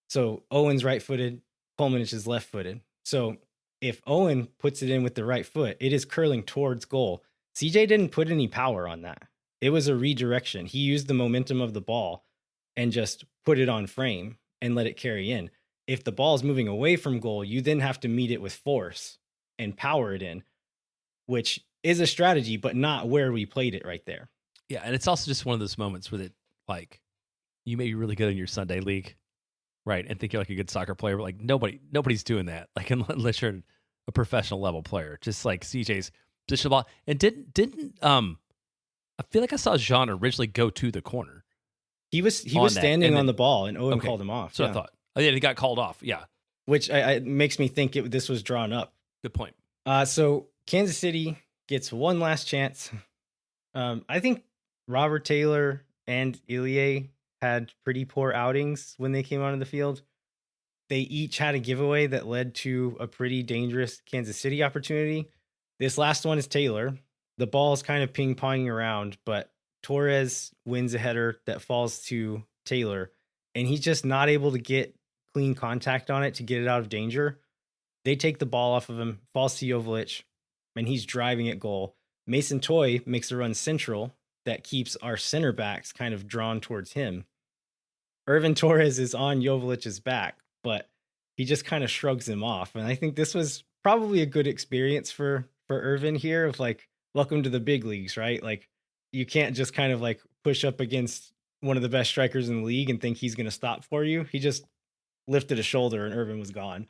S1: So Owen's right-footed, Kolmanich is left-footed. So if Owen puts it in with the right foot, it is curling towards goal. CJ didn't put any power on that. It was a redirection. He used the momentum of the ball and just put it on frame and let it carry in. If the ball is moving away from goal, you then have to meet it with force and power it in, which is a strategy, but not where we played it right there.
S2: Yeah, and it's also just one of those moments where like, you may be really good in your Sunday league, right, and think you're like a good soccer player, but like nobody's doing that, like unless you're a professional level player. Just like CJ's position ball, and didn't I feel like I saw Jean originally go to the corner.
S1: He was standing on the ball, and Owen called him off.
S2: So I thought, oh yeah, he got called off. Yeah,
S1: which makes me think this was drawn up.
S2: Good point.
S1: So Kansas City gets one last chance. I think Robert Taylor and Ilie had pretty poor outings when they came onto the field. They each had a giveaway that led to a pretty dangerous Kansas City opportunity. This last one is Taylor. The ball is kind of ping-ponging around, but Torres wins a header that falls to Taylor, and he's just not able to get clean contact on it to get it out of danger. They take the ball off of him, falls to Joveljic, and he's driving at goal. Mason Toy makes a run central that keeps our center backs kind of drawn towards him. Irvin Torres is on Joveljic's back, but he just kind of shrugs him off. And I think this was probably a good experience for Irvin here of like, welcome to the big leagues, right? Like you can't just kind of like push up against one of the best strikers in the league and think he's going to stop for you. He just lifted a shoulder and Irvin was gone.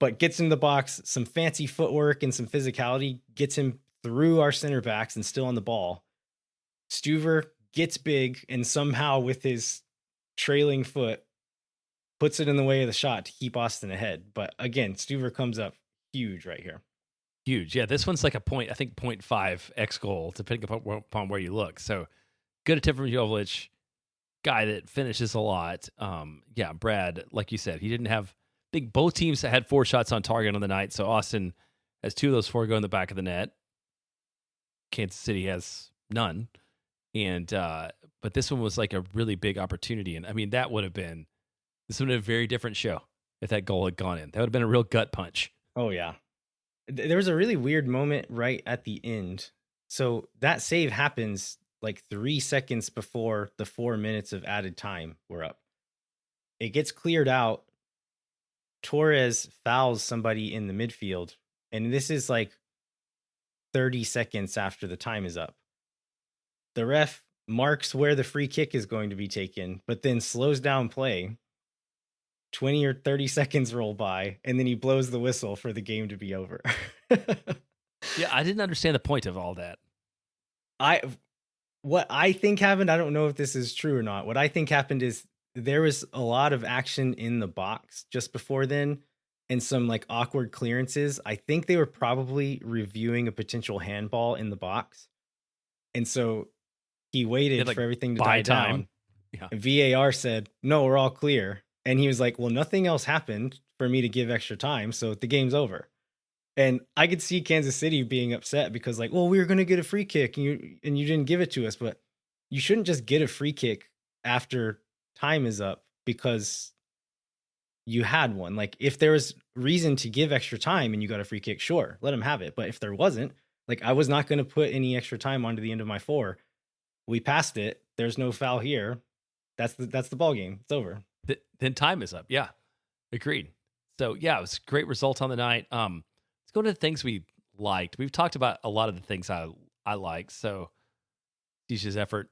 S1: But gets in the box, some fancy footwork and some physicality gets him through our center backs and still on the ball. Stuver gets big and somehow with his trailing foot puts it in the way of the shot to keep Austin ahead. But again, Stuver comes up huge right here.
S2: Huge. Yeah, this one's like a point, I think 0.5 X goal, depending upon where you look. So good attempt from Jovic, guy that finishes a lot. Yeah, Brad, like you said, he didn't have, I think both teams had 4 shots on target on the night. So Austin has 2 of those 4 go in the back of the net. Kansas City has none. And, but this one was like a really big opportunity. And I mean, this would have been a very different show if that goal had gone in. That would have been a real gut punch.
S1: Oh, yeah. There was a really weird moment right at the end. So that save happens like 3 seconds before the 4 minutes of added time were up. It gets cleared out. Torres fouls somebody in the midfield. And this is like 30 seconds after the time is up. The ref marks where the free kick is going to be taken, but then slows down play. 20 or 30 seconds roll by, and then he blows the whistle for the game to be over.
S2: Yeah, I didn't understand the point of all that.
S1: What I think happened, I don't know if this is true or not. What I think happened is there was a lot of action in the box just before then and some like awkward clearances. I think they were probably reviewing a potential handball in the box. And so he waited
S2: like
S1: for everything to die down.
S2: Yeah.
S1: And VAR said, no, we're all clear. And he was like, well, nothing else happened for me to give extra time. So the game's over. And I could see Kansas City being upset because like, well, we were going to get a free kick and you didn't give it to us, but you shouldn't just get a free kick after time is up because you had one. Like if there was reason to give extra time and you got a free kick, sure, let him have it. But if there wasn't, like I was not going to put any extra time onto the end of my 4. We passed it. There's no foul here. That's the ball game. It's over.
S2: Then time is up. Yeah, agreed. So yeah, it was a great result on the night. Let's go to the things we liked. We've talked about a lot of the things I like. So Tisha's effort,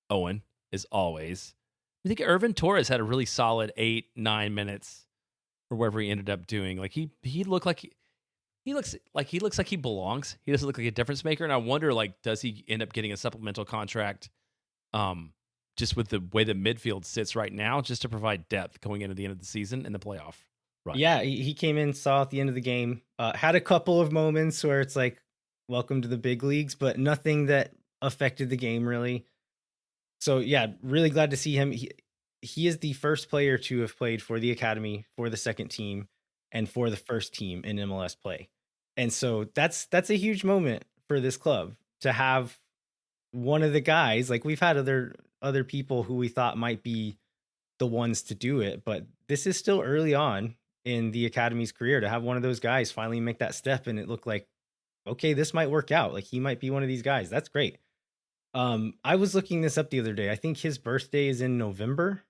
S2: Owen, as always. I think Irvin Torres had a really solid 8-9 minutes or wherever he ended up doing. Like he looked like he looks like he belongs. He doesn't look like a difference maker. And I wonder, like, does he end up getting a supplemental contract? Just with the way the midfield sits right now, just to provide depth going into the end of the season and the playoff. Right.
S1: Yeah, he came in, saw at the end of the game, had a couple of moments where it's like, welcome to the big leagues, but nothing that affected the game really. So yeah, really glad to see him. He is the first player to have played for the academy, for the second team, and for the first team in MLS play. And so that's a huge moment for this club to have one of the guys. Like we've had other people who we thought might be the ones to do it, but this is still early on in the academy's career to have one of those guys finally make that step. And it looked like, okay, this might work out. Like he might be one of these guys. That's great. I was looking this up the other day. I think his birthday is in November.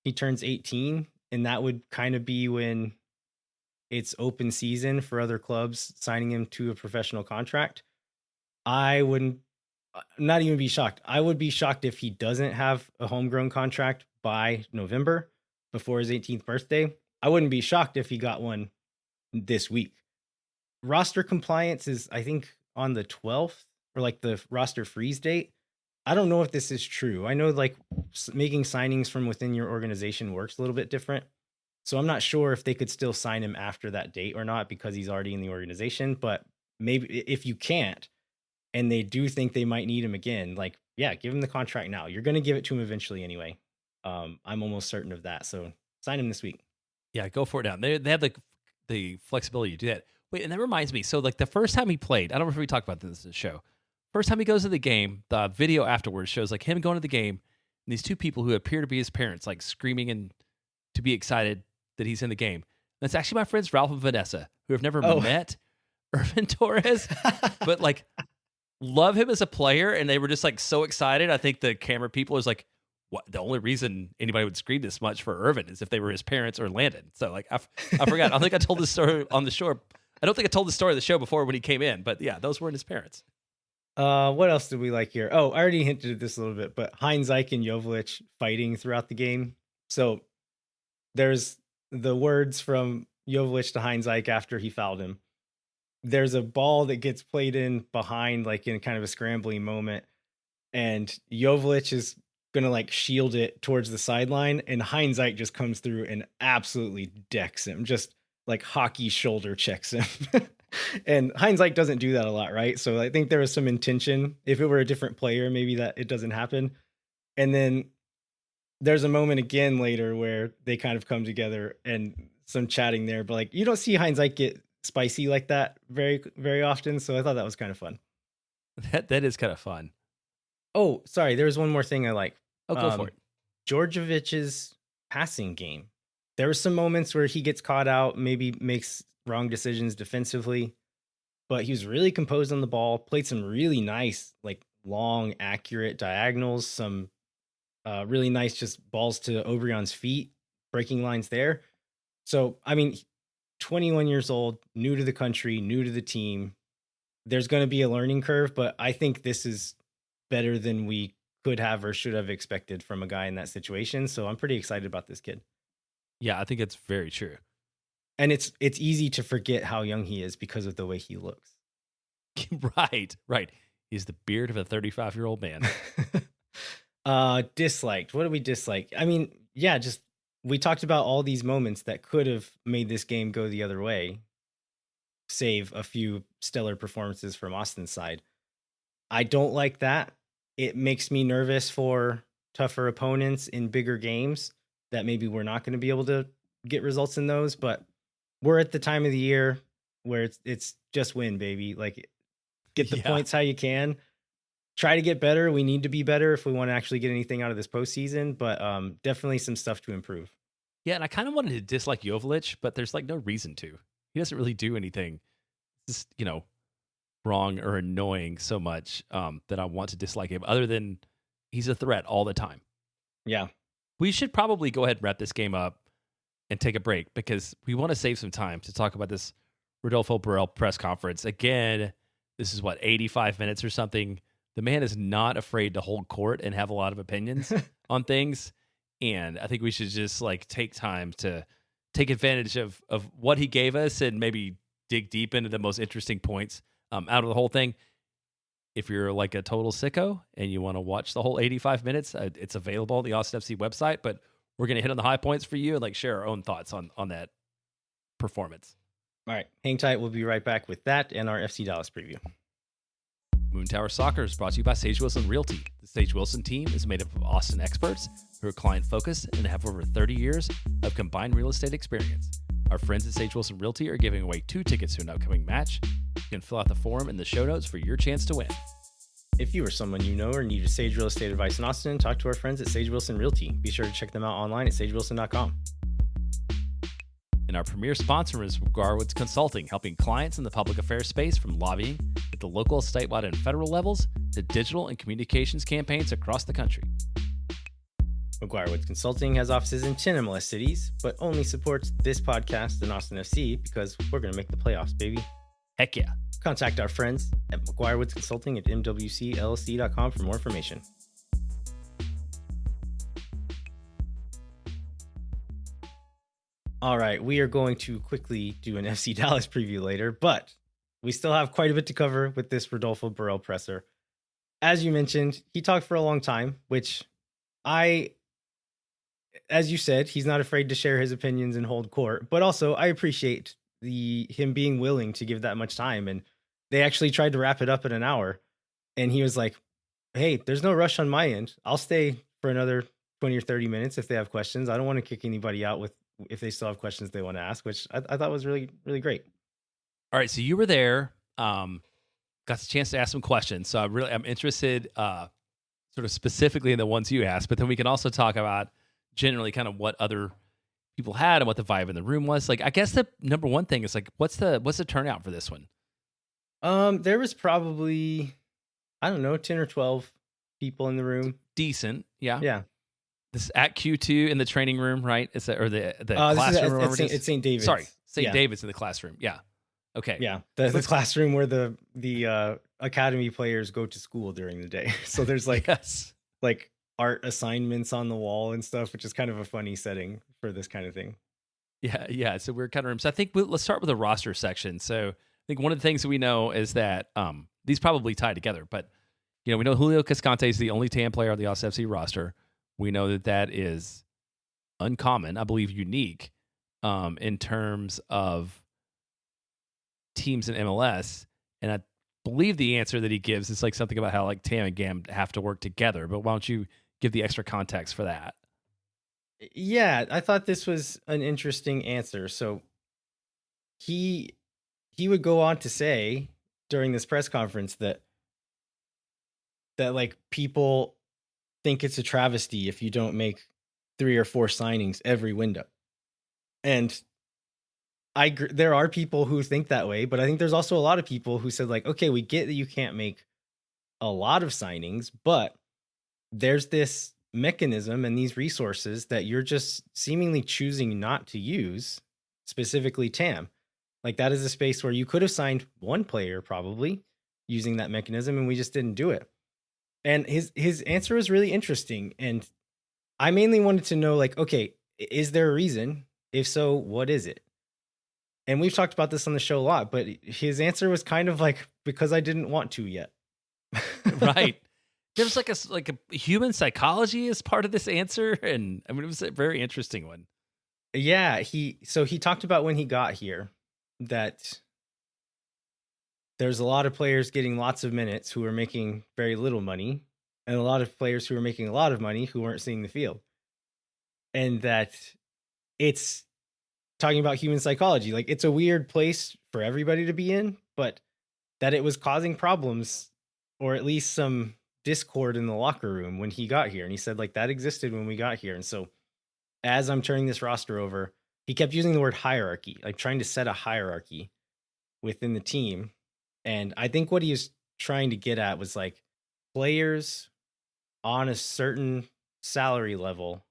S1: He turns 18, and that would kind of be when it's open season for other clubs signing him to a professional contract. I wouldn't not even be shocked. I would be shocked if he doesn't have a homegrown contract by November before his 18th birthday. I wouldn't be shocked if he got one this week. Roster compliance is, I think, on the 12th or like the roster freeze date. I don't know if this is true. I know like making signings from within your organization works a little bit different. So I'm not sure if they could still sign him after that date or not because he's already in the organization. But maybe if you can't, and they do think they might need him again, like, yeah, give him the contract now. You're going to give it to him eventually anyway. I'm almost certain of that. So sign him this week.
S2: Yeah, go for it now. They have the flexibility to do that. Wait, and that reminds me. So like the first time he played, I don't know if we talked about this in the show. First time he goes to the game, the video afterwards shows like him going to the game and these 2 people who appear to be his parents, like screaming and to be excited that he's in the game. That's actually my friends Ralph and Vanessa, who have never met Irvin Torres, but like love him as a player. And they were just like so excited. I think the camera people is like, the only reason anybody would scream this much for Irvin is if they were his parents or Landon. So like, I forgot. I think I told this story on the show. I don't think I told the story of the show before when he came in, but yeah, those weren't his parents.
S1: What else did we like here? Oh, I already hinted at this a little bit, but Heinz Ike and Joveljic fighting throughout the game. So there's the words from Joveljic to Heinz Ike after he fouled him. There's a ball that gets played in behind, like in kind of a scrambling moment, and Joveljic is gonna like shield it towards the sideline, and Heinz Ike just comes through and absolutely decks him, just like hockey shoulder checks him. And Heinz Ike doesn't do that a lot, right? So I think there was some intention. If it were a different player, maybe that it doesn't happen. And then there's a moment again later where they kind of come together and some chatting there, but like you don't see Heinz Ike get spicy like that very, very often. So I thought that was kind of fun.
S2: That is kind of fun.
S1: Oh, sorry. There was one more thing I like.
S2: Oh, go for it.
S1: Djordjevic's passing game. There were some moments where he gets caught out, maybe makes wrong decisions defensively, but he was really composed on the ball, played some really nice, like long, accurate diagonals, some really nice just balls to Obrion's feet, breaking lines there. So, I mean, 21 years old, new to the country, new to the team. There's going to be a learning curve, but I think this is better than we could have or should have expected from a guy in that situation. So I'm pretty excited about this kid.
S2: Yeah, I think it's very true.
S1: And it's easy to forget how young he is because of the way he looks.
S2: Right. He's the beard of a 35-year-old man.
S1: Disliked. What do we dislike? I mean, yeah, just we talked about all these moments that could have made this game go the other way, save a few stellar performances from Austin's side. I don't like that. It makes me nervous for tougher opponents in bigger games that maybe we're not going to be able to get results in those, but we're at the time of the year where it's just win, baby. Like, get the points how you can. Try to get better. We need to be better if we want to actually get anything out of this postseason, but definitely some stuff to improve.
S2: Yeah, and I kind of wanted to dislike Joveljic, but there's like no reason to. He doesn't really do anything, just, wrong or annoying so much that I want to dislike him, other than he's a threat all the time.
S1: Yeah.
S2: We should probably go ahead and wrap this game up and take a break because we want to save some time to talk about this Rodolfo Borrell press conference. Again, this is 85 minutes or something. The man is not afraid to hold court and have a lot of opinions on things. And I think we should just take time to take advantage of what he gave us and maybe dig deep into the most interesting points out of the whole thing. If you're like a total sicko and you want to watch the whole 85 minutes, it's available on the Austin FC website, but we're going to hit on the high points for you and share our own thoughts on that performance.
S1: All right. Hang tight. We'll be right back with that and our FC Dallas preview.
S2: Moon Tower Soccer is brought to you by Sage Wilson Realty. The Sage Wilson team is made up of Austin experts who are client-focused and have over 30 years of combined real estate experience. Our friends at Sage Wilson Realty are giving away 2 tickets to an upcoming match. You can fill out the form in the show notes for your chance to win.
S1: If you or someone you know or need Sage Real Estate advice in Austin, talk to our friends at Sage Wilson Realty. Be sure to check them out online at sagewilson.com.
S2: And our premier sponsor is Garwood's Consulting, helping clients in the public affairs space from lobbying at the local, statewide, and federal levels to digital and communications campaigns across the country.
S1: McGuire Woods Consulting has offices in 10 MLS cities, but only supports this podcast and Austin FC because we're going to make the playoffs, baby.
S2: Heck yeah.
S1: Contact our friends at McGuire Woods Consulting at mwcllc.com for more information. All right, we are going to quickly do an FC Dallas preview later, but we still have quite a bit to cover with this Rodolfo Borrell presser. As you mentioned, he talked for a long time, which as you said, he's not afraid to share his opinions and hold court, but also I appreciate him being willing to give that much time. And they actually tried to wrap it up in an hour, and he was like, hey, there's no rush on my end. I'll stay for another 20 or 30 minutes if they have questions. I don't want to kick anybody out if they still have questions they want to ask, which I thought was really, really great.
S2: All right, so you were there, got the chance to ask some questions. So I'm interested sort of specifically in the ones you asked, but then we can also talk about generally kind of what other people had and what the vibe in the room was. I guess the number one thing is what's the turnout for this one?
S1: There was probably, I don't know, 10 or 12 people in the room.
S2: Decent. Yeah.
S1: Yeah.
S2: This is at Q2 in the training room, right? Is that or the
S1: This
S2: classroom?
S1: is
S2: Or whatever it is?
S1: it's St. David's.
S2: Sorry, St.
S1: Yeah.
S2: David's in the classroom. Yeah. Okay.
S1: Yeah, the classroom where the academy players go to school during the day. So there's like
S2: Yes.
S1: like art assignments on the wall and stuff, which is kind of a funny setting for this kind of thing.
S2: Yeah, yeah. It's a weird kind of room. So I think let's start with the roster section. So I think one of the things that we know is that these probably tie together, but we know Julio Cascante is the only TAM player on the FC roster. We know that is uncommon, I believe unique, in terms of teams in MLS. And I believe the answer that he gives is like something about how like TAM and GAM have to work together. But why don't you give the extra context for that?
S1: Yeah, I thought this was an interesting answer. So he would go on to say during this press conference that like people think it's a travesty if you don't make 3 or 4 signings every window. And there are people who think that way, but I think there's also a lot of people who said like, okay, we get that you can't make a lot of signings, but there's this mechanism and these resources that you're just seemingly choosing not to use, specifically TAM. Like that is a space where you could have signed one player probably using that mechanism, and we just didn't do it. And his answer was really interesting. And I mainly wanted to know, like, okay, is there a reason? If so, what is it? And we've talked about this on the show a lot, but his answer was kind of like, because I didn't want to yet.
S2: Right. There's like a human psychology as part of this answer. And I mean, it was a very interesting one.
S1: Yeah. He talked about when he got here that there's a lot of players getting lots of minutes who are making very little money, and a lot of players who are making a lot of money who weren't seeing the field. And that it's talking about human psychology. Like it's a weird place for everybody to be in, but that it was causing problems, or at least some discord in the locker room when he got here. And he said like that existed when we got here. And so as I'm turning this roster over, he kept using the word hierarchy, like trying to set a hierarchy within the team. And I think what he was trying to get at was like players on a certain salary level,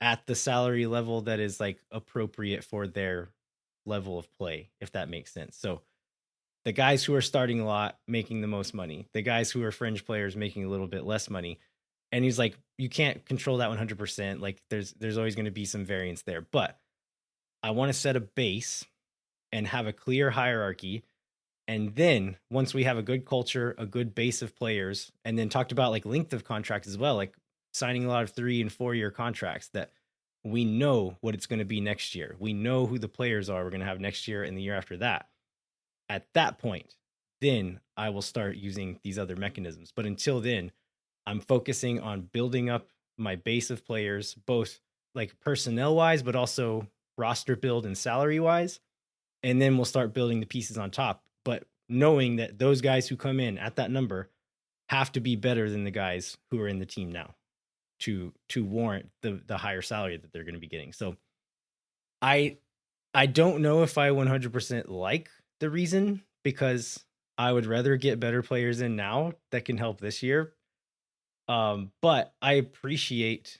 S1: at the salary level that is like appropriate for their level of play, if that makes sense. So the guys who are starting a lot making the most money, the guys who are fringe players making a little bit less money. And he's like, you can't control that 100%. Like there's always going to be some variance there, but I want to set a base and have a clear hierarchy. And then once we have a good culture, a good base of players, and then talked about like length of contracts as well, like signing a lot of 3 and 4 year contracts, that we know what it's going to be next year. We know who the players are we're going to have next year and the year after that. At that point, then I will start using these other mechanisms. But until then, I'm focusing on building up my base of players, both like personnel wise, but also roster build and salary wise. And then we'll start building the pieces on top. But knowing that those guys who come in at that number have to be better than the guys who are in the team now to warrant the higher salary that they're going to be getting. So I don't know if I 100% like the reason, because I would rather get better players in now that can help this year. But I appreciate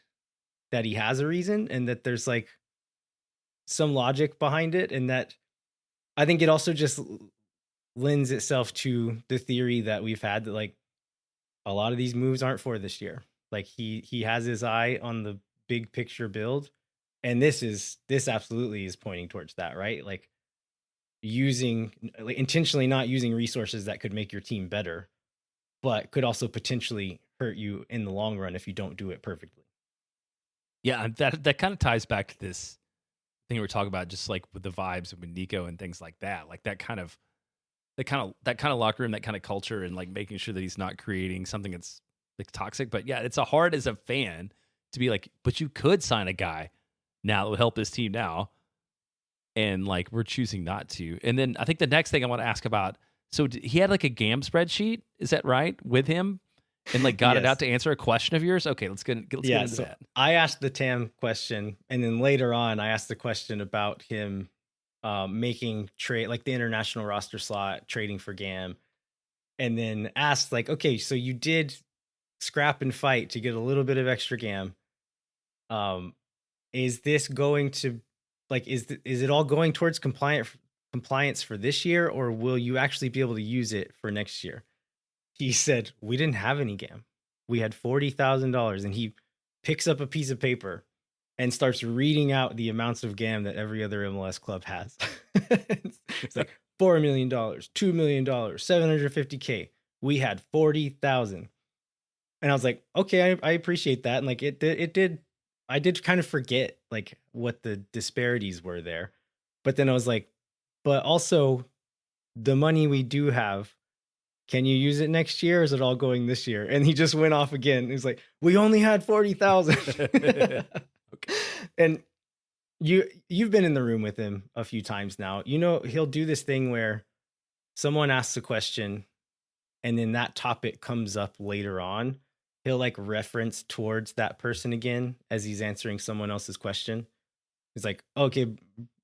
S1: that he has a reason and that there's like some logic behind it. And that I think it also just lends itself to the theory that we've had that like a lot of these moves aren't for this year. Like he has his eye on the big picture build. And this absolutely is pointing towards that, right? Like intentionally not using resources that could make your team better, but could also potentially hurt you in the long run if you don't do it perfectly.
S2: Yeah, that kind of ties back to this thing we were talking about, just like with the vibes with Nico and things like that. Like that kind of locker room, that kind of culture, and like making sure that he's not creating something that's like toxic. But yeah, it's hard as a fan to be like, but you could sign a guy now that will help this team now. And like, we're choosing not to. And then I think the next thing I want to ask about, so he had like a GAM spreadsheet, is that right, with him? And like got it out to answer a question of yours? Okay, let's get into that.
S1: I asked the TAM question, and then later on I asked the question about him making trade, like the international roster slot, trading for GAM. And then asked like, okay, so you did scrap and fight to get a little bit of extra GAM. Um, is this going to like is it all going towards compliance for this year, or will you actually be able to use it for next year? He said, we didn't have any GAM. We had $40,000. And he picks up a piece of paper and starts reading out the amounts of GAM that every other MLS club has. It's like $4 million, $2 million, 750K. We had 40,000. And I was like, okay, I appreciate that. And like I did kind of forget like what the disparities were there. But then I was like, but also the money we do have, can you use it next year? Or is it all going this year? And he just went off again. He's like, we only had 40,000.
S2: Okay.
S1: And you've been in the room with him a few times now. You know, he'll do this thing where someone asks a question and then that topic comes up later on. He'll like reference towards that person again as he's answering someone else's question. He's like, okay,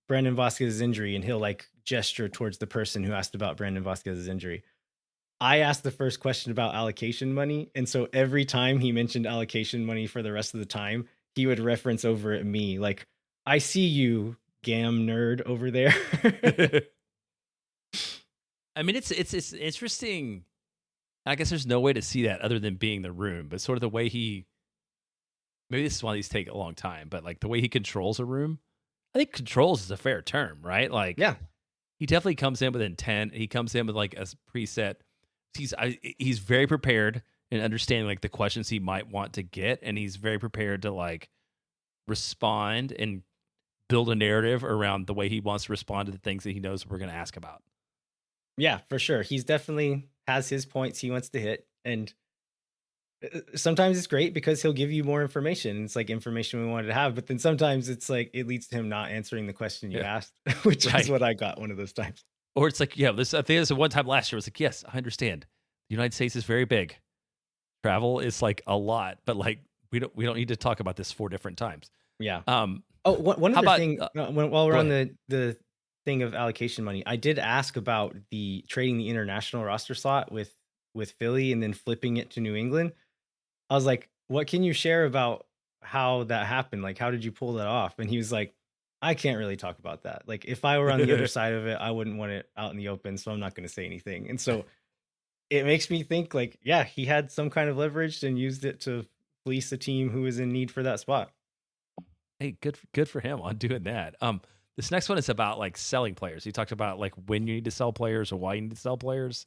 S1: Brandon Vasquez's injury. And he'll like gesture towards the person who asked about Brandon Vasquez's injury. I asked the first question about allocation money. And so every time he mentioned allocation money for the rest of the time, he would reference over at me like, I see you, GAM nerd over there.
S2: I mean, it's interesting. I guess there's no way to see that other than being in the room, but sort of the way maybe this is why these take a long time, but like the way he controls a room, I think controls is a fair term, right? Like,
S1: Yeah.
S2: He definitely comes in with intent. He comes in with like a preset. He's very prepared in understanding like the questions he might want to get, and he's very prepared to like respond and build a narrative around the way he wants to respond to the things that he knows we're going to ask about.
S1: Yeah, for sure. He's definitely has his points he wants to hit. And sometimes it's great because he'll give you more information. It's like information we wanted to have. But then sometimes it's like it leads to him not answering the question you asked, which is what I got one of those times.
S2: Or it's like, yeah, I think this one time last year was like, yes, I understand. The United States is very big. Travel is like a lot, but like we don't need to talk about this 4 different times.
S1: Yeah. One other thing while we're on the thing of allocation money, I did ask about the trading the international roster slot with Philly and then flipping it to New England. I was like, what can you share about how that happened? Like, how did you pull that off? And he was like, I can't really talk about that. Like, if I were on the other side of it, I wouldn't want it out in the open, so I'm not going to say anything. And so it makes me think like, yeah, he had some kind of leverage and used it to fleece a team who was in need for that spot.
S2: Hey, good for him on doing that. This next one is about like selling players. He talked about like when you need to sell players or why you need to sell players.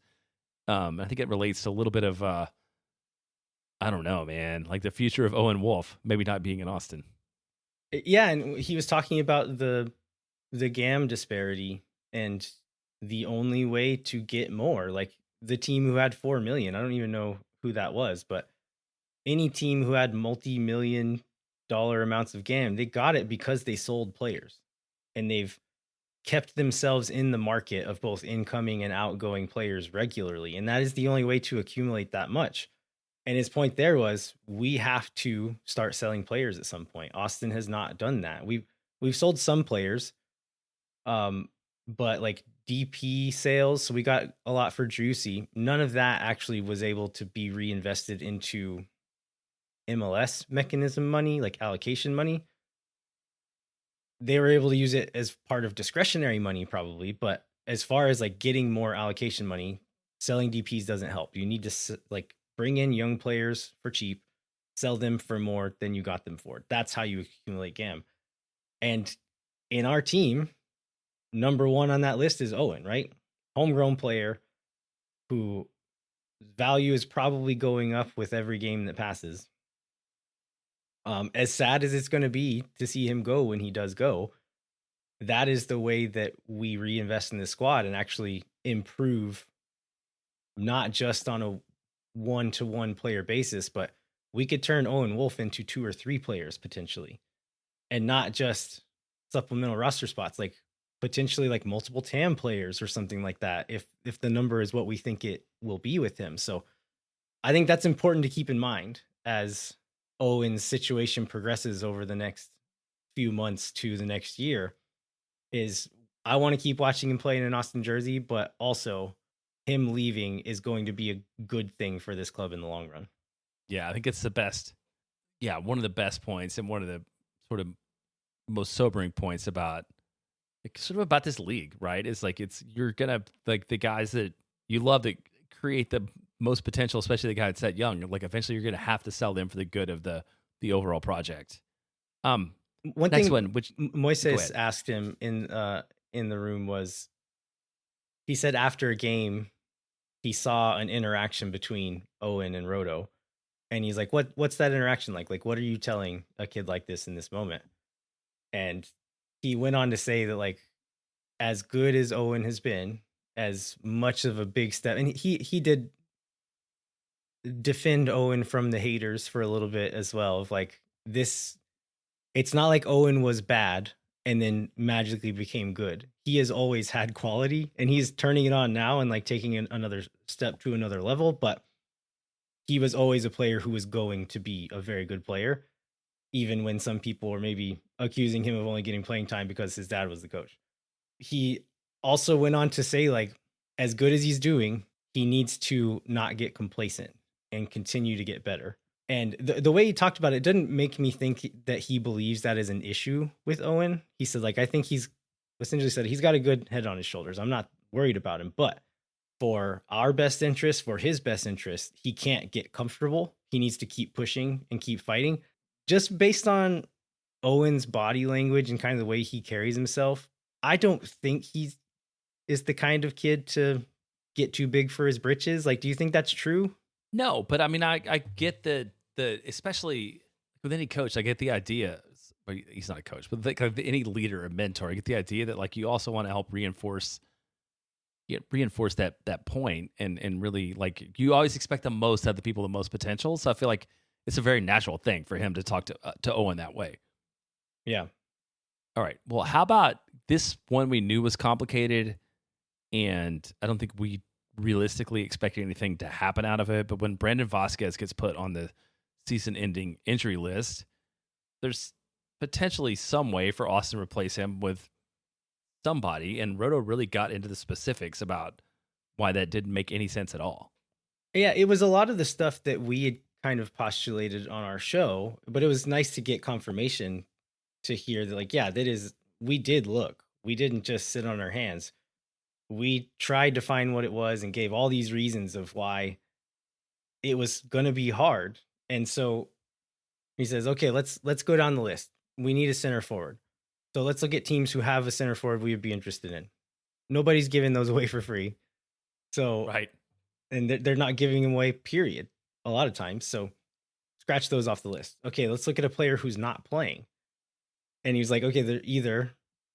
S2: I think it relates to a little bit of I don't know, man, like the future of Owen Wolff maybe not being in Austin.
S1: Yeah, and he was talking about the GAM disparity and the only way to get more, like the team who had 4 million. I don't even know who that was, but any team who had multi-million dollar amounts of GAM, they got it because they sold players. And they've kept themselves in the market of both incoming and outgoing players regularly. And that is the only way to accumulate that much. And his point there was we have to start selling players at some point. Austin has not done that. We've sold some players, but like DP sales, so we got a lot for Juicy. None of that actually was able to be reinvested into MLS mechanism money, like allocation money. They were able to use it as part of discretionary money probably, but as far as like getting more allocation money, selling DPs doesn't help. You need to like bring in young players for cheap, sell them for more than you got them for. That's how you accumulate GAM. And in our team, number 1 on that list is Owen, right? Homegrown player who value is probably going up with every game that passes. As sad as it's going to be to see him go when he does go, that is the way that we reinvest in the squad and actually improve, not just on a 1-to-1 player basis, but we could turn Owen Wolff into 2 or 3 players potentially, and not just supplemental roster spots, like potentially like multiple TAM players or something like that, if the number is what we think it will be with him. So I think that's important to keep in mind as Owen's situation progresses over the next few months to the next year. Is I want to keep watching him play in an Austin jersey, but also him leaving is going to be a good thing for this club in the long run.
S2: Yeah, I think it's the best. yeah, one of the best points and one of the sort of most sobering points about like sort of about this league, right? Is like you're gonna like the guys that you love that create the most potential, especially the guy that's that young. Like eventually, you're gonna have to sell them for the good of the overall project. Um,
S1: One
S2: next
S1: thing
S2: one, which go
S1: Moises
S2: ahead.
S1: asked him in the room was, he said after a game he saw an interaction between Owen and Rodo, and he's like, what's that interaction like? Like, what are you telling a kid like this in this moment? And he went on to say that, like, as good as Owen has been, as much of a big step, and he did defend Owen from the haters for a little bit as well, of like, this, it's not like Owen was bad and then magically became good. He has always had quality, and he's turning it on now and like taking another step to another level, but he was always a player who was going to be a very good player, even when some people were maybe accusing him of only getting playing time because his dad was the coach. He also went on to say, like, as good as he's doing, he needs to not get complacent and continue to get better. And the way he talked about it didn't make me think that he believes that is an issue with Owen. He said, like, I think he's essentially said he's got a good head on his shoulders. I'm not worried about him, but for our best interest, for his best interest, he can't get comfortable. He needs to keep pushing and keep fighting. Just based on Owen's body language and kind of the way he carries himself, I don't think he is the kind of kid to get too big for his britches. Like, do you think that's true?
S2: No, but I mean, I get the especially with any coach, I get the idea. Well, he's not a coach, but like any leader or mentor, I get the idea that like you also want to help reinforce that point and really like you always expect the most out of the people with the most potential. So I feel like it's a very natural thing for him to talk to Owen that way.
S1: Yeah.
S2: All right. Well, how about this one we knew was complicated, and I don't think we realistically expected anything to happen out of it. But when Brandon Vasquez gets put on the season-ending injury list, there's potentially some way for Austin to replace him with somebody, and Roto really got into the specifics about why that didn't make any sense at all.
S1: Yeah, it was a lot of the stuff that we had kind of postulated on our show, but it was nice to get confirmation to hear that, like, yeah, that is, we did look. We didn't just sit on our hands. We tried to find what it was and gave all these reasons of why it was going to be hard. And so he says, okay, let's go down the list. We need a center forward. So let's look at teams who have a center forward we would be interested in. Nobody's giving those away for free. So,
S2: Right.
S1: and they're not giving them away, period, a lot of times. So scratch those off the list. Okay, let's look at a player who's not playing. And he was like, okay,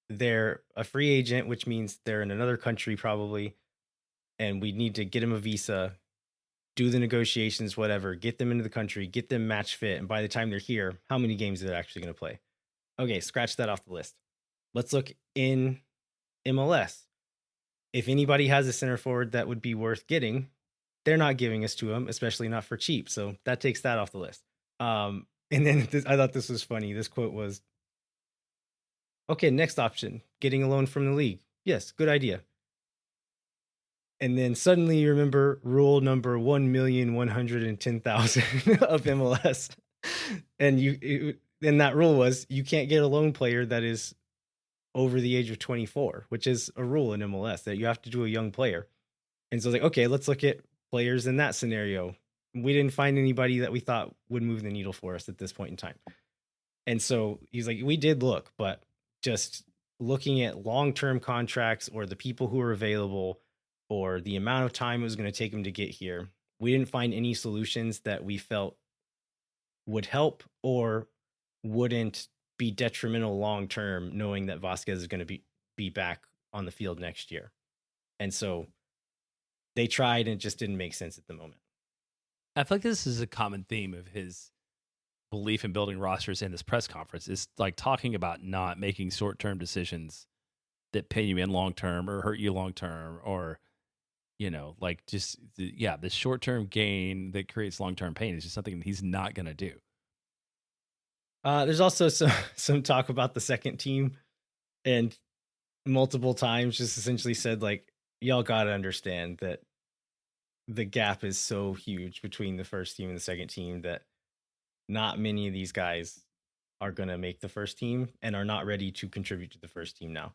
S1: they're a free agent, which means they're in another country probably, and we need to get them a visa, do the negotiations, whatever, get them into the country, get them match fit. And by the time they're here, how many games are they actually going to play? Okay, scratch that off the list. Let's look in MLS. If anybody has a center forward that would be worth getting, they're not giving us to them, especially not for cheap. So that takes that off the list. And then I thought this was funny. This quote was, okay, next option, getting a loan from the league. Yes, good idea. And then suddenly you remember rule number 1,110,000 of MLS. And that rule was you can't get a loan player that is over the age of 24, which is a rule in MLS that you have to do a young player. And so it's like, okay, let's look at players in that scenario. We didn't find anybody that we thought would move the needle for us at this point in time. And so he's like, we did look, but just looking at long-term contracts or the people who are available or the amount of time it was going to take them to get here, we didn't find any solutions that we felt would help or wouldn't be detrimental long-term, knowing that Vasquez is going to be back on the field next year. And so they tried and it just didn't make sense at the moment.
S2: I feel like this is a common theme of his belief in building rosters in this press conference is like talking about not making short-term decisions that pay you in long-term or hurt you long-term or, like just, the short-term gain that creates long-term pain is just something he's not going to do.
S1: There's also some talk about the second team, and multiple times just essentially said, like, y'all got to understand that the gap is so huge between the first team and the second team that not many of these guys are going to make the first team and are not ready to contribute to the first team now.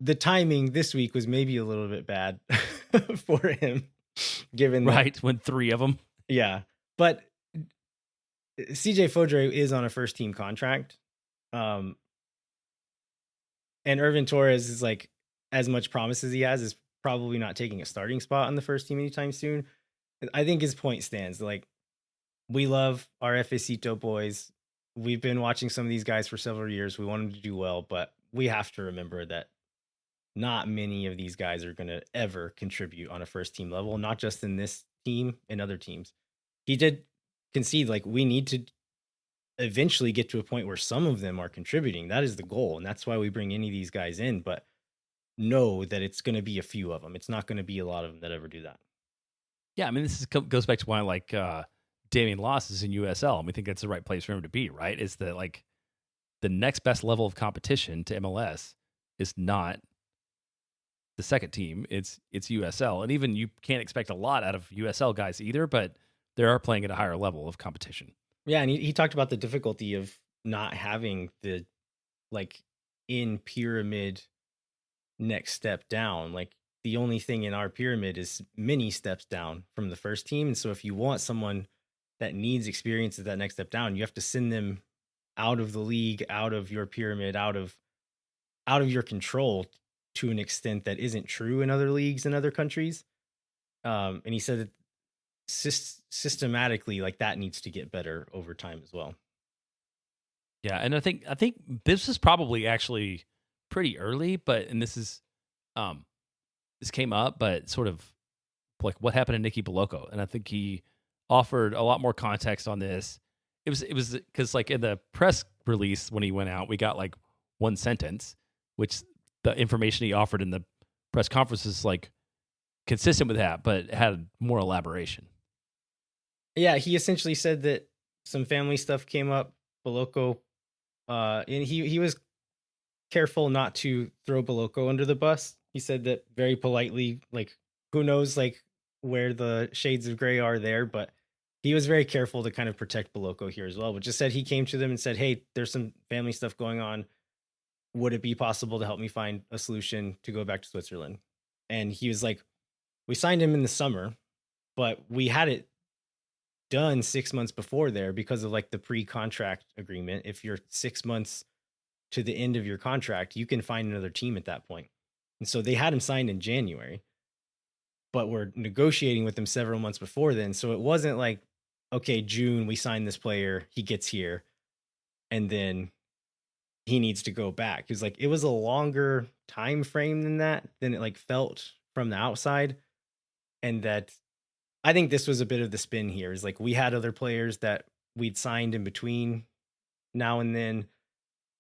S1: The timing this week was maybe a little bit bad for him, given that,
S2: Right, when 3 of them.
S1: yeah. But CJ Fodrey is on a first team contract. And Irvin Torres is like, as much promise as he has, is probably not taking a starting spot on the first team anytime soon. I think his point stands. Like, we love our FACito boys. We've been watching some of these guys for several years. We want them to do well, but we have to remember that not many of these guys are going to ever contribute on a first team level, not just in this team and other teams. He did concede, like, we need to eventually get to a point where some of them are contributing. That is the goal. And that's why we bring any of these guys in, but know that it's going to be a few of them. It's not going to be a lot of them that ever do that.
S2: Yeah, I mean, goes back to why like Damian Loss is in USL, and we think that's the right place for him to be, right? Is that like the next best level of competition to MLS is not the second team, it's USL. And even you can't expect a lot out of USL guys either, but they are playing at a higher level of competition.
S1: Yeah, and he talked about the difficulty of not having the, like, in pyramid next step down. Like, the only thing in our pyramid is many steps down from the first team. And so if you want someone that needs experience at that next step down, you have to send them out of the league, out of your pyramid, out of your control to an extent that isn't true in other leagues in other countries. And he said that systematically, like, that needs to get better over time as well.
S2: Yeah, and I think this is probably actually pretty early, but this came up, but sort of like what happened to Nicky Boloco, and I think he offered a lot more context on this. It was because, like, in the press release when he went out, we got like one sentence, which the information he offered in the press conference is like consistent with that, but had more elaboration.
S1: Yeah, he essentially said that some family stuff came up. Boloco, and he was careful not to throw Boloco under the bus. He said that very politely, like, who knows, like, where the shades of gray are there, but he was very careful to kind of protect Boloco here as well. But just said he came to them and said, "Hey, there's some family stuff going on. Would it be possible to help me find a solution to go back to Switzerland?" And he was like, "We signed him in the summer, but we had it done 6 months before there because of, like, the pre-contract agreement. If you're 6 months to the end of your contract, you can find another team at that point." And so they had him signed in January, but we're negotiating with him several months before then. So it wasn't like, okay, June, we signed this player, he gets here, and then he needs to go back. It's like, it was a longer time frame than that, than it, like, felt from the outside. And that, I think this was a bit of the spin here, is like, we had other players that we'd signed in between now and then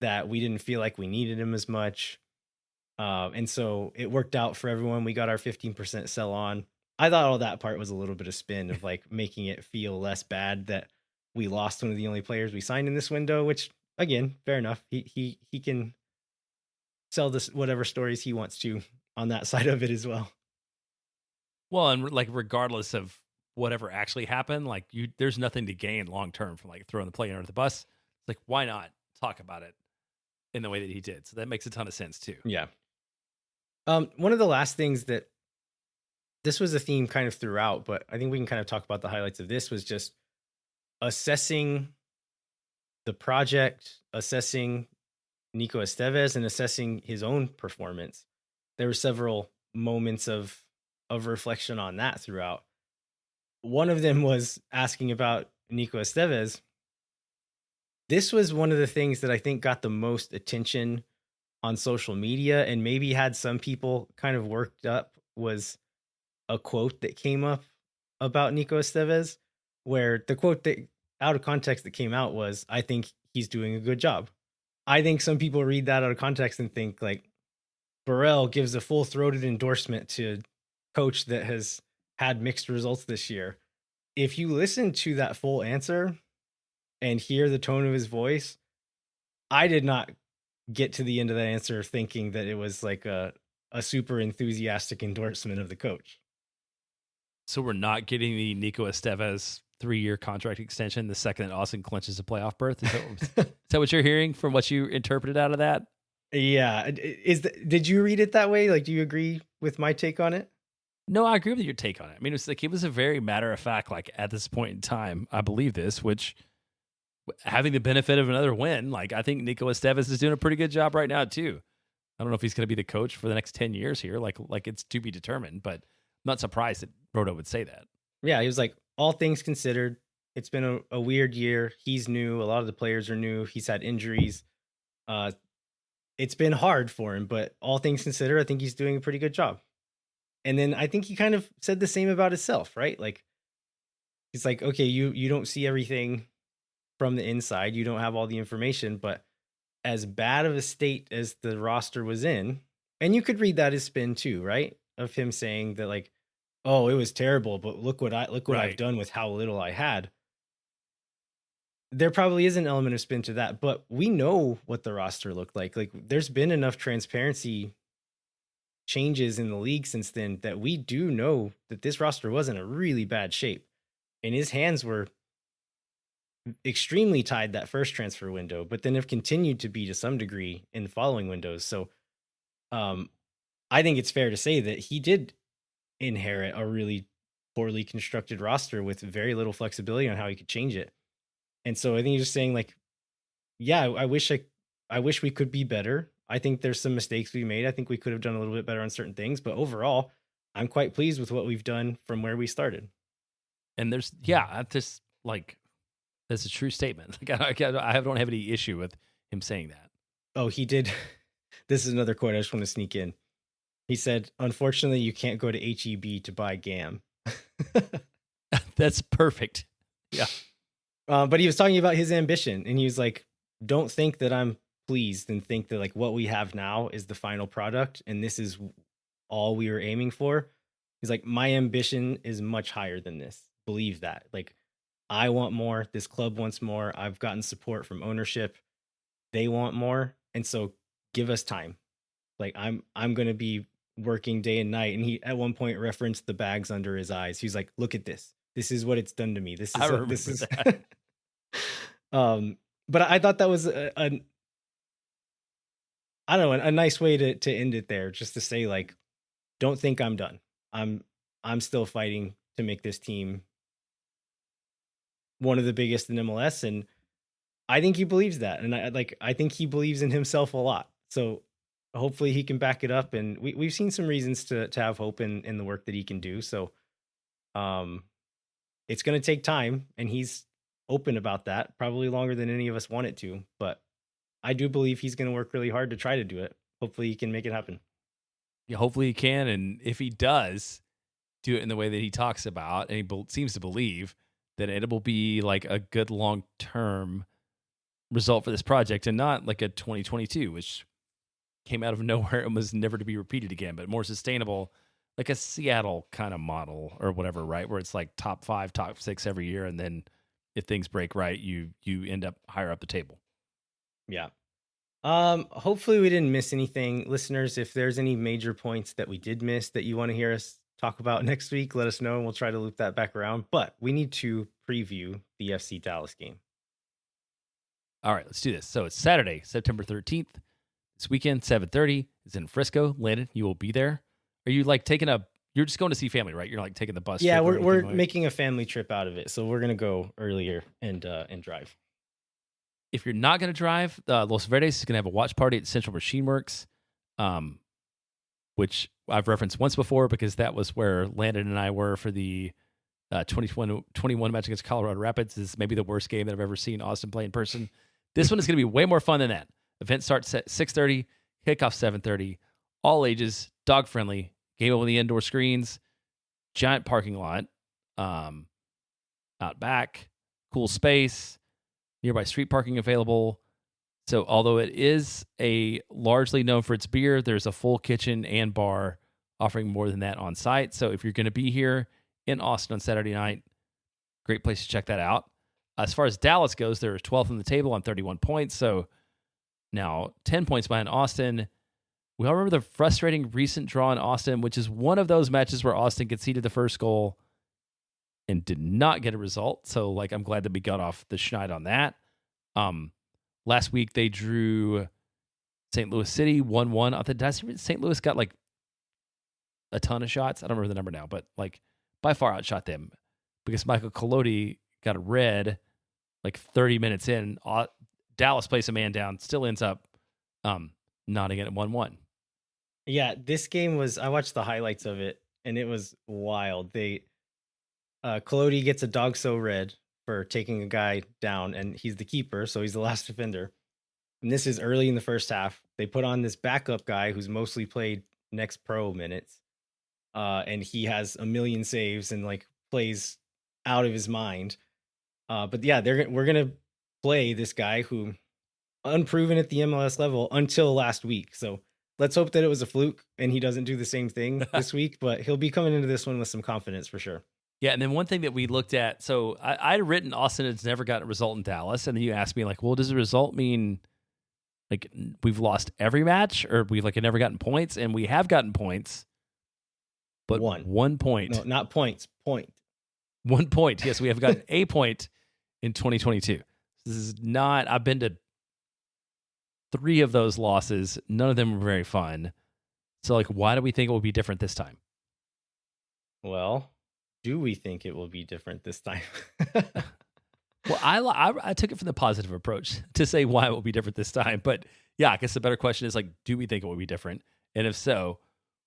S1: that we didn't feel like we needed him as much. And so it worked out for everyone. We got our 15% sell on. I thought all that part was a little bit of spin of, like, making it feel less bad that we lost one of the only players we signed in this window, which, again, fair enough. He can sell this whatever stories he wants to on that side of it as well.
S2: Well, and like regardless of whatever actually happened, like there's nothing to gain long term from like throwing the player under the bus. It's like, why not talk about it in the way that he did? So that makes a ton of sense too.
S1: Yeah. One of the last things that, this was a theme kind of throughout, but I think we can kind of talk about the highlights of this, was just assessing the project, assessing Nico Estevez, and assessing his own performance. There were several moments of reflection on that throughout. One of them was asking about Nico Estevez. This was one of the things that I think got the most attention on social media, and maybe had some people kind of worked up, was a quote that came up about Nico Estevez, where the quote that, out of context, that came out was, "I think he's doing a good job." I think some people read that out of context and think, like, Burrell gives a full-throated endorsement to coach that has had mixed results this year. If you listen to that full answer and hear the tone of his voice, I did not get to the end of that answer thinking that it was like a super enthusiastic endorsement of the coach.
S2: So we're not getting the Nico Estevez 3-year contract extension the second that Austin clinches a playoff berth. Is that what you're hearing from what you interpreted out of that?
S1: Yeah. Did you read it that way? Like, do you agree with my take on it?
S2: No, I agree with your take on it. I mean, it was a very matter of fact, like at this point in time, I believe this, which having the benefit of another win, like I think Nico Estevez is doing a pretty good job right now too. I don't know if he's going to be the coach for the next 10 years here. Like it's to be determined, but I'm not surprised that Rodo would say that.
S1: Yeah. He was like, all things considered, it's been a weird year. He's new. A lot of the players are new. He's had injuries. It's been hard for him, but all things considered, I think he's doing a pretty good job. And then I think he kind of said the same about himself, right? Like, he's like, okay, you don't see everything from the inside. You don't have all the information, but as bad of a state as the roster was in, and you could read that as spin too, right? Of him saying that like, oh, it was terrible, but look what I've done with how little I had. There probably is an element of spin to that, but we know what the roster looked like. Like, there's been enough transparency changes in the league since then that we do know that this roster was in a really bad shape, and his hands were extremely tied that first transfer window, but then have continued to be to some degree in the following windows. So I think it's fair to say that he did inherit a really poorly constructed roster with very little flexibility on how he could change it. And so I think he's just saying like, yeah, I wish we could be better. I think there's some mistakes we made. I think we could have done a little bit better on certain things, but overall, I'm quite pleased with what we've done from where we started.
S2: And that's a true statement. Like I don't have any issue with him saying that.
S1: Oh, he did. This is another quote I just want to sneak in. He said, "Unfortunately, you can't go to HEB to buy GAM."
S2: That's perfect. Yeah.
S1: But he was talking about his ambition, and he was like, "Don't think that I'm pleased and think that like what we have now is the final product and this is all we were aiming for." He's like, "My ambition is much higher than this. Believe that. Like, I want more. This club wants more. I've gotten support from ownership. They want more. And so give us time. Like, I'm going to be working day and night." And he at one point referenced the bags under his eyes. He's like, "Look at this. This is what it's done to me. This is
S2: that.
S1: But I thought that was I don't know, a nice way to end it there, just to say like, don't think I'm done. I'm still fighting to make this team one of the biggest in MLS, and I think he believes that, and I think he believes in himself a lot. So hopefully he can back it up, and we've seen some reasons to have hope in the work that he can do. So it's going to take time, and he's open about that, probably longer than any of us want it to, but I do believe he's going to work really hard to try to do it. Hopefully he can make it happen.
S2: Yeah, hopefully he can, and if he does do it in the way that he talks about, and he seems to believe, that it will be like a good long-term result for this project, and not like a 2022, which came out of nowhere and was never to be repeated again, but more sustainable, like a Seattle kind of model or whatever, right? Where it's like top 5, top 6 every year, and then if things break right, you end up higher up the table.
S1: Yeah. Hopefully we didn't miss anything. Listeners, if there's any major points that we did miss that you want to hear us talk about next week, let us know and we'll try to loop that back around. But we need to preview the FC Dallas game.
S2: All right, let's do this. So it's Saturday, September 13th. This weekend, 7:30. It's in Frisco. Landon, you will be there. Are you like you're just going to see family, right? You're like taking the bus.
S1: Yeah, we're making a family trip out of it. So we're going to go earlier and drive.
S2: If you're not going to drive, Los Verdes is going to have a watch party at Central Machine Works, which I've referenced once before because that was where Landon and I were for the 2021 match against Colorado Rapids. This is maybe the worst game that I've ever seen Austin play in person. This one is going to be way more fun than that. Event starts at 6:30, kickoff 7:30, all ages, dog friendly, game over the indoor screens, giant parking lot, out back, cool space, nearby street parking available. So although it is a largely known for its beer, there's a full kitchen and bar offering more than that on site. So if you're going to be here in Austin on Saturday night, great place to check that out. As far as Dallas goes, they're 12th on the table on 31 points. So now 10 points behind Austin. We all remember the frustrating recent draw in Austin, which is one of those matches where Austin conceded the first goal and did not get a result. So like I'm glad that we got off the schneid on that. Last week they drew St. Louis City 1-1. I thought St. Louis got like a ton of shots. I don't remember the number now, but like by far outshot them because Michael Collodi got a red like 30 minutes in. Dallas plays a man down, still ends up nodding it at 1-1.
S1: Yeah, this game was, I watched the highlights of it and it was wild. Collodi gets a dog so red for taking a guy down, and he's the keeper, so he's the last defender. And this is early in the first half. They put on this backup guy who's mostly played next pro minutes. And he has a million saves and like plays out of his mind. But yeah, we're gonna play this guy who unproven at the MLS level until last week. So let's hope that it was a fluke and he doesn't do the same thing this week. But he'll be coming into this one with some confidence for sure.
S2: Yeah, and then one thing that we looked at, so I'd written Austin has never gotten a result in Dallas, and then you asked me like, well, does the result mean like we've lost every match, or we've like never gotten points? And we have gotten points, but 1 point.
S1: No, not points. Point.
S2: 1 point. Yes, we have gotten a point in 2022. This is not. I've been to 3 of those losses. None of them were very fun. So like, why do we think it will be different this time?
S1: Well, do we think it will be different this time?
S2: Well, I took it from the positive approach to say why it will be different this time. But yeah, I guess the better question is like, do we think it will be different? And if so,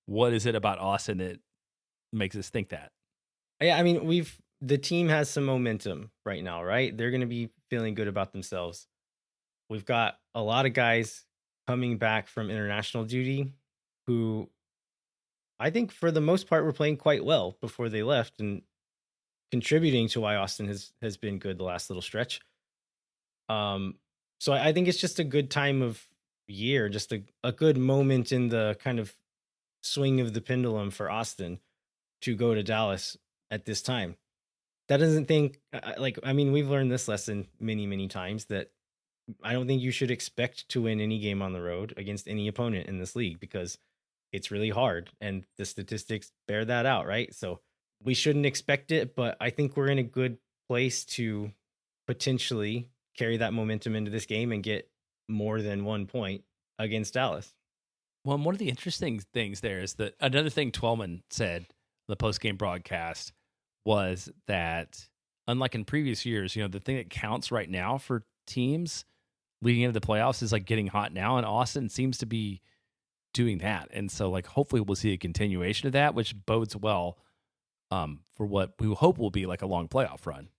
S2: what is it about Austin that makes us think that?
S1: Yeah, I mean, the team has some momentum right now, right? They're going to be feeling good about themselves. We've got a lot of guys coming back from international duty who I think for the most part were playing quite well before they left and contributing to why Austin has been good the last little stretch. So I think it's just a good time of year, just a good moment in the kind of swing of the pendulum for Austin to go to Dallas at this time. That doesn't think I mean, we've learned this lesson many times that I don't think you should expect to win any game on the road against any opponent in this league because it's really hard and the statistics bear that out, right? So we shouldn't expect it, but I think we're in a good place to potentially carry that momentum into this game and get more than 1 point against Dallas.
S2: Well, one of the interesting things there is that another thing Twellman said in the post-game broadcast was that, unlike in previous years, the thing that counts right now for teams leading into the playoffs is like getting hot now, and Austin seems to be doing that. And so like hopefully we'll see a continuation of that, which bodes well for what we hope will be like a long playoff run.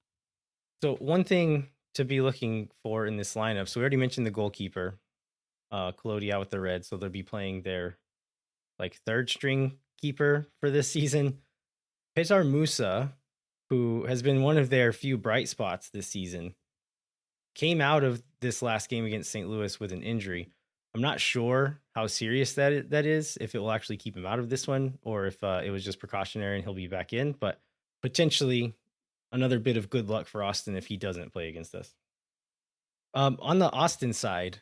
S1: So one thing to be looking for in this lineup, so we already mentioned the goalkeeper, Collodi out with the Reds, so they'll be playing their like third string keeper for this season. Petar Musa, who has been one of their few bright spots this season, came out of this last game against St. Louis with an injury. I'm not sure how serious that is, if it will actually keep him out of this one, or if it was just precautionary and he'll be back in. But potentially another bit of good luck for Austin if he doesn't play against us. On the Austin side,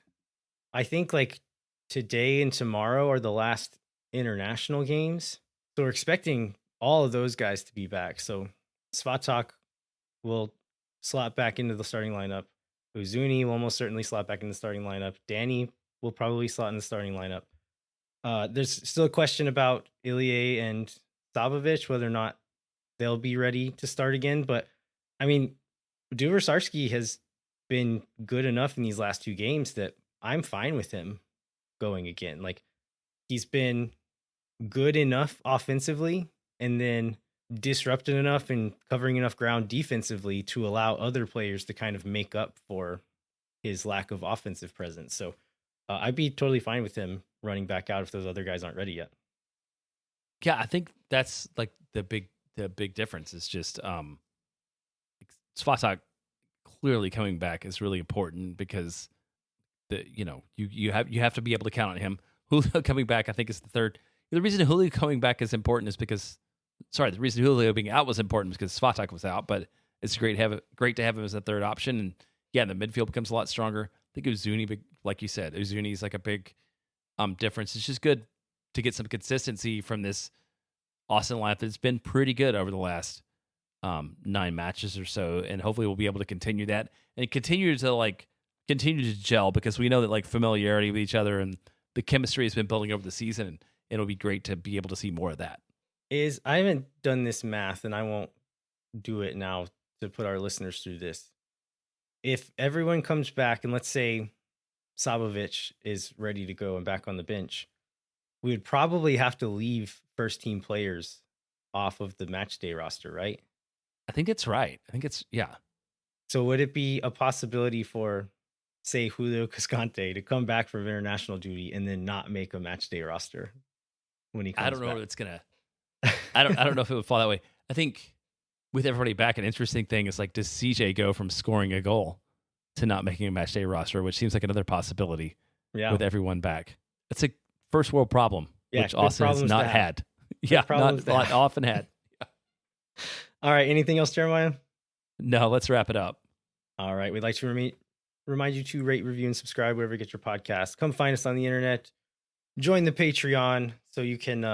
S1: I think like today and tomorrow are the last international games. So we're expecting all of those guys to be back. So Svatak will slot back into the starting lineup. Uzuni will almost certainly slot back in the starting lineup. Danny will probably slot in the starting lineup. There's still a question about Ilie and Sabovic, whether or not they'll be ready to start again. But I mean, Duversarski has been good enough in these last 2 games that I'm fine with him going again. Like, he's been good enough offensively and then disrupted enough and covering enough ground defensively to allow other players to kind of make up for his lack of offensive presence. So I'd be totally fine with him running back out if those other guys aren't ready yet.
S2: Yeah, I think that's like the big difference is just Svatak clearly coming back is really important because you have to be able to count on him. Julio coming back, I think, is the third. The reason Julio coming back is important is because the reason Julio being out was important because Svatak was out, but it's great to have him as a third option. And yeah, the midfield becomes a lot stronger. I think Uzuni, like you said, Uzuni is like a big difference. It's just good to get some consistency from this Austin lineup that's been pretty good over the last 9 matches or so, and hopefully we'll be able to continue that and continue to gel, because we know that like familiarity with each other and the chemistry has been building over the season, and it'll be great to be able to see more of that.
S1: I haven't done this math, and I won't do it now to put our listeners through this. If everyone comes back, and let's say Sabovic is ready to go and back on the bench, we would probably have to leave first team players off of the match day roster, right?
S2: I think it's right. Yeah.
S1: So would it be a possibility for, say, Julio Cascante to come back from international duty and then not make a match day roster when he comes back?
S2: I don't know if it's gonna. I don't know if it would fall that way. I think with everybody back, an interesting thing is like, does CJ go from scoring a goal to not making a match day roster, which seems like another possibility.
S1: Yeah.
S2: With everyone back, it's a first world problem,
S1: Yeah,
S2: which
S1: good
S2: Austin has
S1: problems
S2: not
S1: to have.
S2: had. Yeah,
S1: problems to
S2: not
S1: have.
S2: often had.
S1: All right. Anything else, Jeremiah?
S2: No, let's wrap it up.
S1: All right. We'd like to remind you to rate, review, and subscribe wherever you get your podcast. Come find us on the internet. Join the Patreon so you can.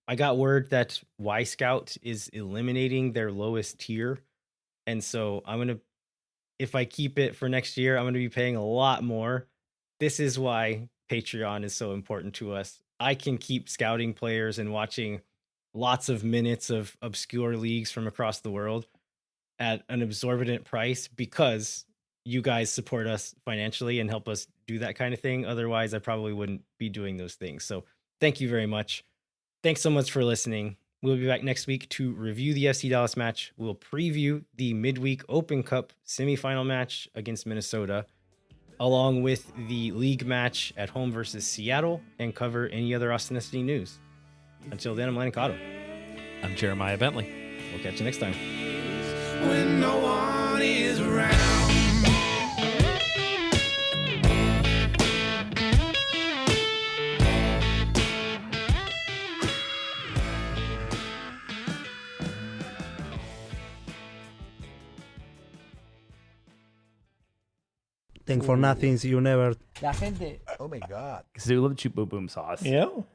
S1: I got word that Y Scout is eliminating their lowest tier. And so if I keep it for next year, I'm going to be paying a lot more. This is why Patreon is so important to us. I can keep scouting players and watching lots of minutes of obscure leagues from across the world at an exorbitant price because you guys support us financially and help us do that kind of thing. Otherwise, I probably wouldn't be doing those things. So thank you very much. Thanks so much for listening. We'll be back next week to review the FC Dallas match. We'll preview the midweek Open Cup semifinal match against Minnesota, along with the league match at home versus Seattle, and cover any other Austin FC news. Until then, I'm Landon Cotto.
S2: I'm Jeremiah Bentley.
S1: We'll catch you next time.
S3: When no one is around.
S4: Thank for nothing, see you never.
S5: La gente
S6: Oh my God.
S2: Because they love cheap boom boom sauce.
S5: You know?